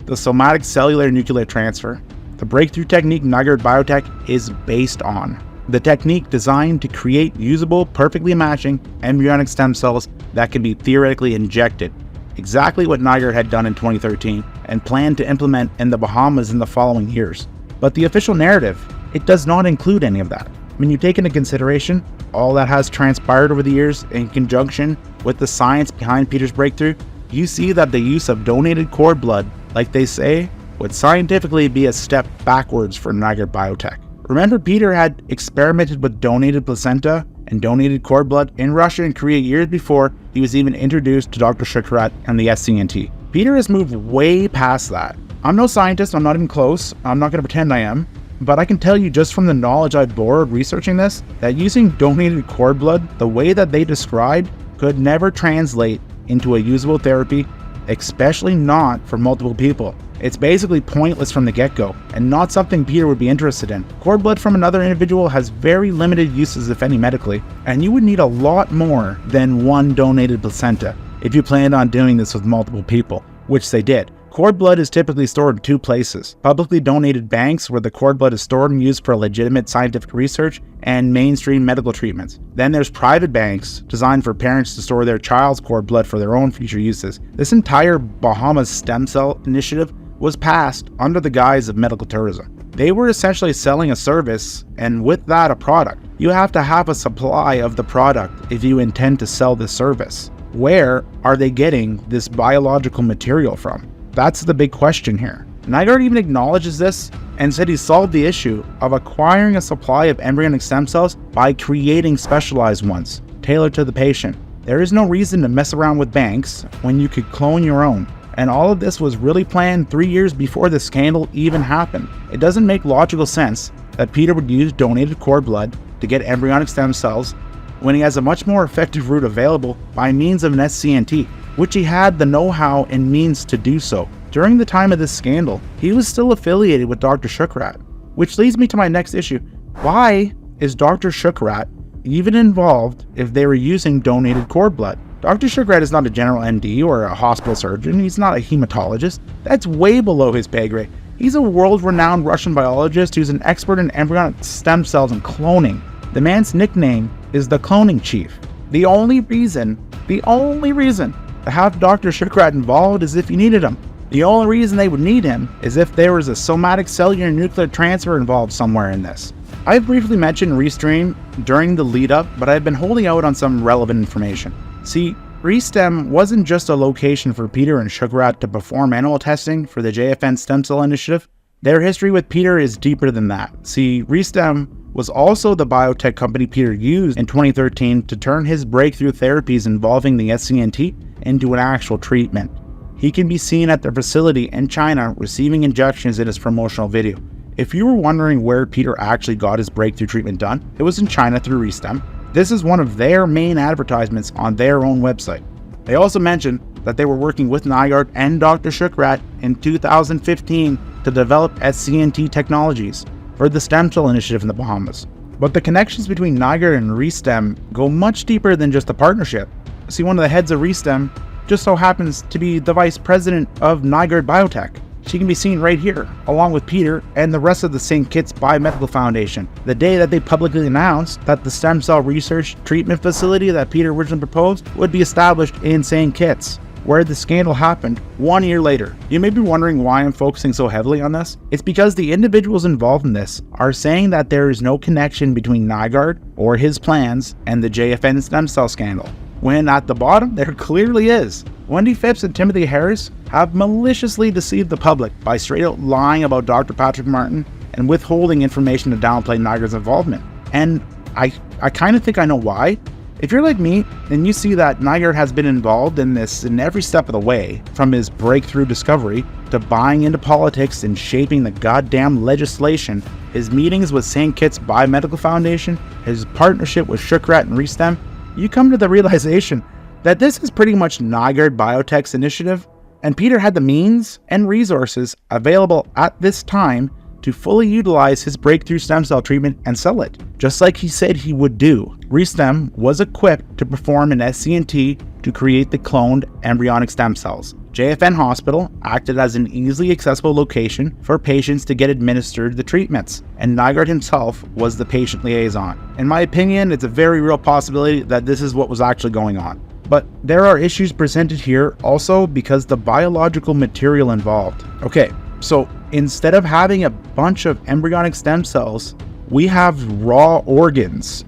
the somatic cellular nuclear transfer. The breakthrough technique Nygard Biotech is based on. The technique designed to create usable, perfectly matching embryonic stem cells that can be theoretically injected. Exactly what Nygard had done in 2013 and planned to implement in the Bahamas in the following years. But the official narrative, it does not include any of that. When you take into consideration all that has transpired over the years in conjunction with the science behind Peter's breakthrough, you see that the use of donated cord blood, like they say, would scientifically be a step backwards for Nygard Biotech. Remember, Peter had experimented with donated placenta and donated cord blood in Russia and Korea years before he was even introduced to Dr. Shukrat and the SCNT. Peter has moved way past that. I'm no scientist, I'm not even close, I'm not going to pretend I am, but I can tell you just from the knowledge I've borrowed researching this, that using donated cord blood the way that they described could never translate into a usable therapy, especially not for multiple people. It's basically pointless from the get-go, and not something Peter would be interested in. Cord blood from another individual has very limited uses, if any, medically, and you would need a lot more than one donated placenta if you planned on doing this with multiple people, which they did. Cord blood is typically stored in two places: publicly donated banks where the cord blood is stored and used for legitimate scientific research and mainstream medical treatments. Then there's private banks designed for parents to store their child's cord blood for their own future uses. This entire Bahamas stem cell initiative was passed under the guise of medical tourism. They were essentially selling a service, and with that a product. You have to have a supply of the product if you intend to sell this service. Where are they getting this biological material from? That's the big question here. Nygard even acknowledges this and said he solved the issue of acquiring a supply of embryonic stem cells by creating specialized ones, tailored to the patient. There is no reason to mess around with banks when you could clone your own. And all of this was really planned 3 years before the scandal even happened. It doesn't make logical sense that Peter would use donated cord blood to get embryonic stem cells when he has a much more effective route available by means of an SCNT, which he had the know-how and means to do so. During the time of this scandal, he was still affiliated with Dr. Shukrat, which leads me to my next issue. Why is Dr. Shukrat even involved if they were using donated cord blood? Dr. Shukrat is not a general MD or a hospital surgeon. He's not a hematologist. That's way below his pay grade. He's a world-renowned Russian biologist who's an expert in embryonic stem cells and cloning. The man's nickname is the Cloning Chief. The only reason to have Dr. Shukrat involved is if you needed him. The only reason they would need him is if there was a somatic cellular nuclear transfer involved somewhere in this. I've briefly mentioned Restream during the lead-up, but I've been holding out on some relevant information. See, Restem wasn't just a location for Peter and Shukrat to perform animal testing for the JFN Stem Cell Initiative. Their history with Peter is deeper than that. See, Restem was also the biotech company Peter used in 2013 to turn his breakthrough therapies involving the SCNT into an actual treatment. He can be seen at their facility in China receiving injections in his promotional video. If you were wondering where Peter actually got his breakthrough treatment done, it was in China through Restem. This is one of their main advertisements on their own website. They also mentioned that they were working with Nygard and Dr. Shukrat in 2015 to develop SCNT technologies for the stem cell initiative in the Bahamas. But the connections between Nygard and Restem go much deeper than just a partnership. See, one of the heads of Restem just so happens to be the vice president of Nygard Biotech. She can be seen right here, along with Peter and the rest of the St. Kitts Biomedical Foundation, the day that they publicly announced that the stem cell research treatment facility that Peter originally proposed would be established in St. Kitts, where the scandal happened 1 year later. You may be wondering why I'm focusing so heavily on this. It's because the individuals involved in this are saying that there is no connection between Nygard or his plans and the JFN stem cell scandal, when at the bottom there clearly is. Wendy Phipps and Timothy Harris have maliciously deceived the public by straight out lying about Dr. Patrick Martin and withholding information to downplay Nygard's involvement. And I kind of think I know why. If you're like me, and you see that Nygard has been involved in this in every step of the way, from his breakthrough discovery to buying into politics and shaping the goddamn legislation, his meetings with St. Kitts Biomedical Foundation, his partnership with Shukrat and Restem, you come to the realization that this is pretty much Nygard Biotech's initiative, and Peter had the means and resources available at this time to fully utilize his breakthrough stem cell treatment and sell it, just like he said he would do. Restem was equipped to perform an SCNT to create the cloned embryonic stem cells. JFN Hospital acted as an easily accessible location for patients to get administered the treatments, and Nygard himself was the patient liaison. In my opinion, it's a very real possibility that this is what was actually going on. But there are issues presented here also because the biological material involved. Okay, so instead of having a bunch of embryonic stem cells, we have raw organs.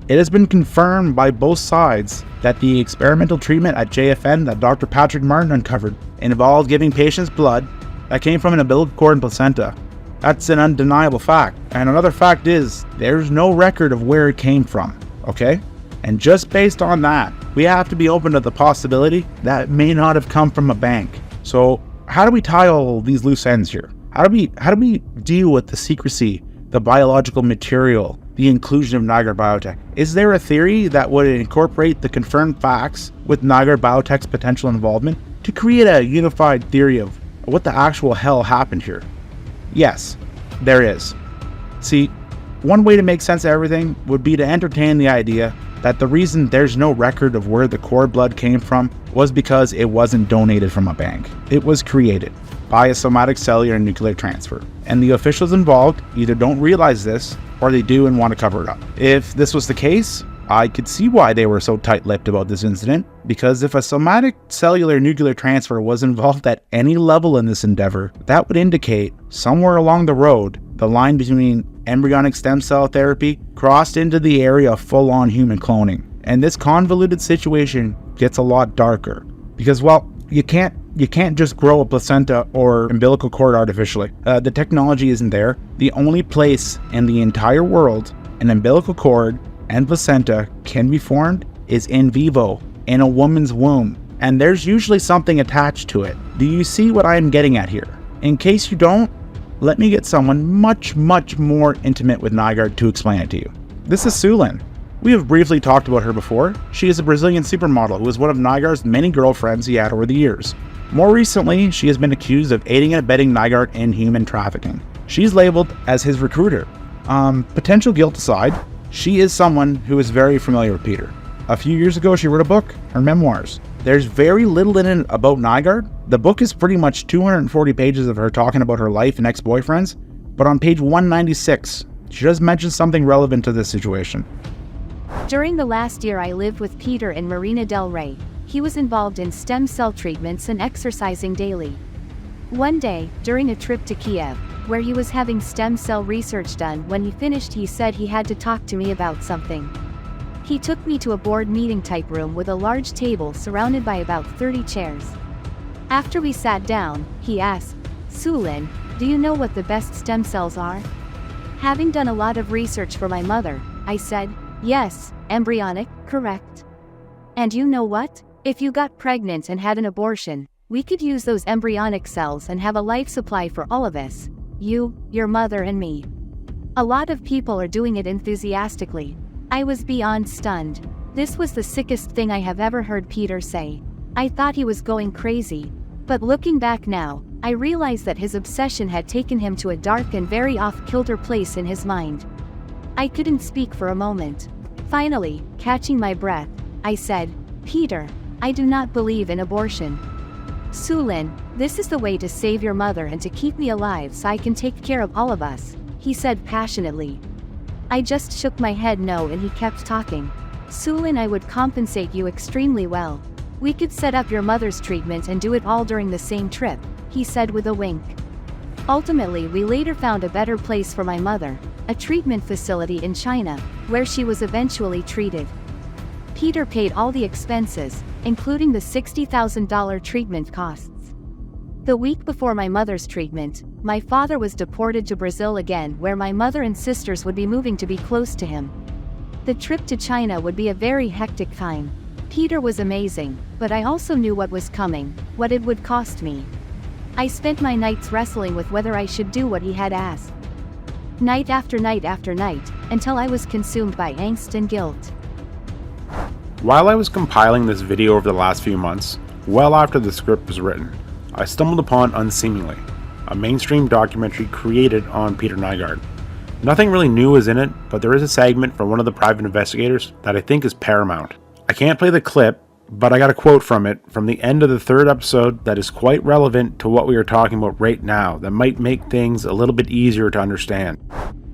It has been confirmed by both sides that the experimental treatment at JFN that Dr. Patrick Martin uncovered involved giving patients blood that came from an umbilical cord and placenta. That's an undeniable fact. And another fact is, there's no record of where it came from, okay? And just based on that, we have to be open to the possibility that it may not have come from a bank. So how do we tie all these loose ends here? How do we deal with the secrecy, the biological material, the inclusion of Nygard Biotech? Is there a theory that would incorporate the confirmed facts with Nygard Biotech's potential involvement to create a unified theory of what the actual hell happened here? Yes, there is. See, one way to make sense of everything would be to entertain the idea that the reason there's no record of where the cord blood came from was because it wasn't donated from a bank. It was created by a somatic cellular nuclear transfer. And the officials involved either don't realize this or they do and want to cover it up. If this was the case, I could see why they were so tight-lipped about this incident, because if a somatic cellular nuclear transfer was involved at any level in this endeavor, that would indicate somewhere along the road, the line between embryonic stem cell therapy crossed into the area of full-on human cloning. And this convoluted situation gets a lot darker because, well, you can't just grow a placenta or umbilical cord artificially. The technology isn't there. The only place in the entire world an umbilical cord and placenta can be formed is in vivo, in a woman's womb. And there's usually something attached to it. Do you see what I am getting at here? In case you don't, let me get someone much more intimate with Nygard to explain it to you. This is Sulin. We have briefly talked about her before. She is a Brazilian supermodel who is one of Nygard's many girlfriends he had over the years. More recently, she has been accused of aiding and abetting Nygard in human trafficking. She's labeled as his recruiter. Potential guilt aside, she is someone who is very familiar with Peter. A few years ago, she wrote a book, her memoirs. There's very little in it about Nygard. The book is pretty much 240 pages of her talking about her life and ex-boyfriends, but on page 196, she does mention something relevant to this situation. During the last year I lived with Peter in Marina del Rey. He was involved in stem cell treatments and exercising daily. One day, during a trip to Kiev, where he was having stem cell research done, when he finished he said he had to talk to me about something. He took me to a board meeting type room with a large table surrounded by about 30 chairs. After we sat down, he asked, "Sulin, do you know what the best stem cells are?" Having done a lot of research for my mother, I said, "Yes, embryonic, correct." "And you know what? If you got pregnant and had an abortion, we could use those embryonic cells and have a life supply for all of us. You, your mother and me." A lot of people are doing it enthusiastically. I was beyond stunned. This was the sickest thing I have ever heard Peter say. I thought he was going crazy. But looking back now, I realized that his obsession had taken him to a dark and very off-kilter place in his mind. I couldn't speak for a moment. Finally, catching my breath, I said, "Peter, I do not believe in abortion. Sulin, this is the way to save your mother and to keep me alive so I can take care of all of us," he said passionately. I just shook my head no, and he kept talking. "Sulin, I would compensate you extremely well. We could set up your mother's treatment and do it all during the same trip," he said with a wink. Ultimately, we later found a better place for my mother, a treatment facility in China, where she was eventually treated. Peter paid all the expenses, including the $60,000 treatment costs. The week before my mother's treatment, my father was deported to Brazil again, where my mother and sisters would be moving to be close to him. The trip to China would be a very hectic time. Peter was amazing, but I also knew what was coming, what it would cost me. I spent my nights wrestling with whether I should do what he had asked. Night after night after night, until I was consumed by angst and guilt. While I was compiling this video over the last few months, well after the script was written, I stumbled upon Unseemingly, a mainstream documentary created on Peter Nygard. Nothing really new is in it, but there is a segment from one of the private investigators that I think is paramount. I can't play the clip, but I got a quote from it from the end of the 3rd episode that is quite relevant to what we are talking about right now, that might make things a little bit easier to understand.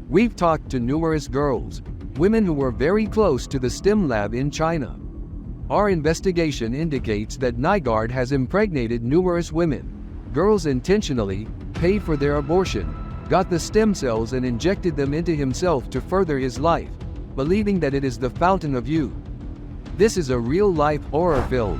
We've talked to numerous girls, women who were very close to the STEM lab in China. Our investigation indicates that Nygard has impregnated numerous women. Girls intentionally paid for their abortion, got the stem cells and injected them into himself to further his life, believing that it is the fountain of youth. This is a real-life horror film.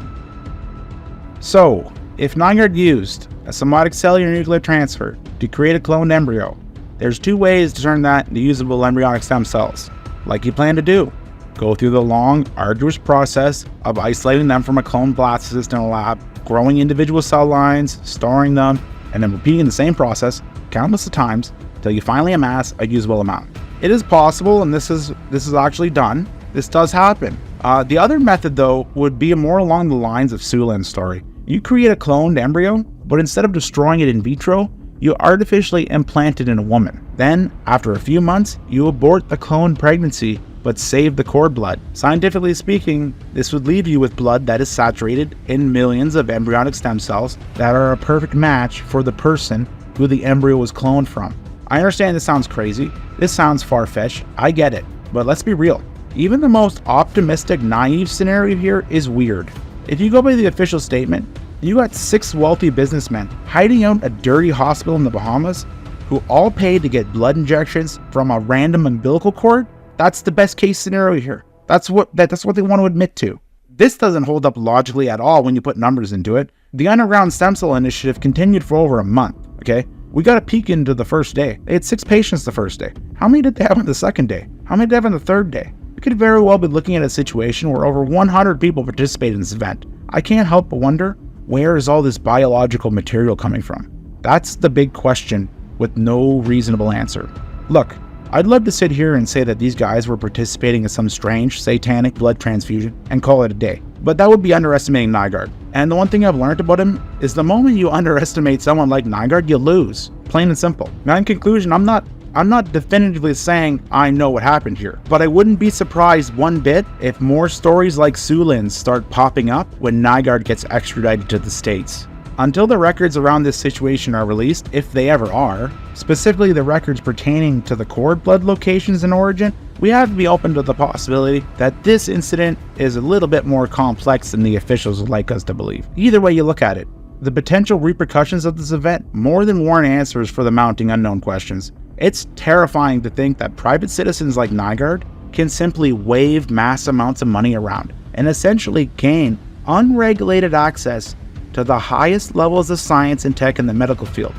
So, if Nygard used a somatic cellular nuclear transfer to create a cloned embryo, there's 2 ways to turn that into usable embryonic stem cells, like he planned to do. Go through the long, arduous process of isolating them from a clone blastocyst in a lab, growing individual cell lines, storing them, and then repeating the same process countless of times until you finally amass a usable amount. It is possible, and this is actually done. This does happen. The other method, though, would be more along the lines of Sulin's story. You create a cloned embryo, but instead of destroying it in vitro, you artificially implant it in a woman. Then, after a few months, you abort the cloned pregnancy, but save the cord blood. Scientifically speaking, this would leave you with blood that is saturated in millions of embryonic stem cells that are a perfect match for the person who the embryo was cloned from. I understand this sounds crazy, this sounds far-fetched, I get it, but let's be real. Even the most optimistic, naive scenario here is weird. If you go by the official statement, you got 6 wealthy businessmen hiding out a dirty hospital in the Bahamas who all paid to get blood injections from a random umbilical cord. That's the best case scenario here. That's what they want to admit to. This doesn't hold up logically at all when you put numbers into it. The Underground Stem Cell Initiative continued for over a month, okay? We got a peek into the first day. They had 6 patients the first day. How many did they have on the second day? How many did they have on the third day? We could very well be looking at a situation where over 100 people participated in this event. I can't help but wonder, where is all this biological material coming from? That's the big question with no reasonable answer. Look, I'd love to sit here and say that these guys were participating in some strange, satanic blood transfusion and call it a day. But that would be underestimating Nygard. And the one thing I've learned about him is the moment you underestimate someone like Nygard, you lose. Plain and simple. Now in conclusion, I'm not I'm not definitively saying I know what happened here, but I wouldn't be surprised one bit if more stories like Sulin's start popping up when Nygard gets extradited to the States. Until the records around this situation are released, if they ever are, specifically the records pertaining to the cord blood locations and origin, we have to be open to the possibility that this incident is a little bit more complex than the officials would like us to believe. Either way you look at it, the potential repercussions of this event more than warrant answers for the mounting unknown questions. It's terrifying to think that private citizens like Nygard can simply wave mass amounts of money around and essentially gain unregulated access to the highest levels of science and tech in the medical field.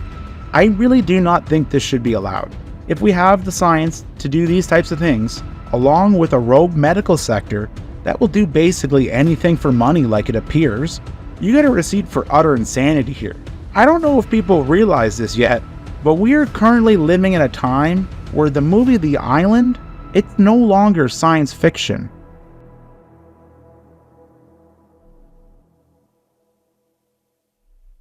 I really do not think this should be allowed. If we have the science to do these types of things, along with a rogue medical sector that will do basically anything for money like it appears, you get a receipt for utter insanity here. I don't know if people realize this yet, but we are currently living in a time where the movie The Island, it's no longer science fiction.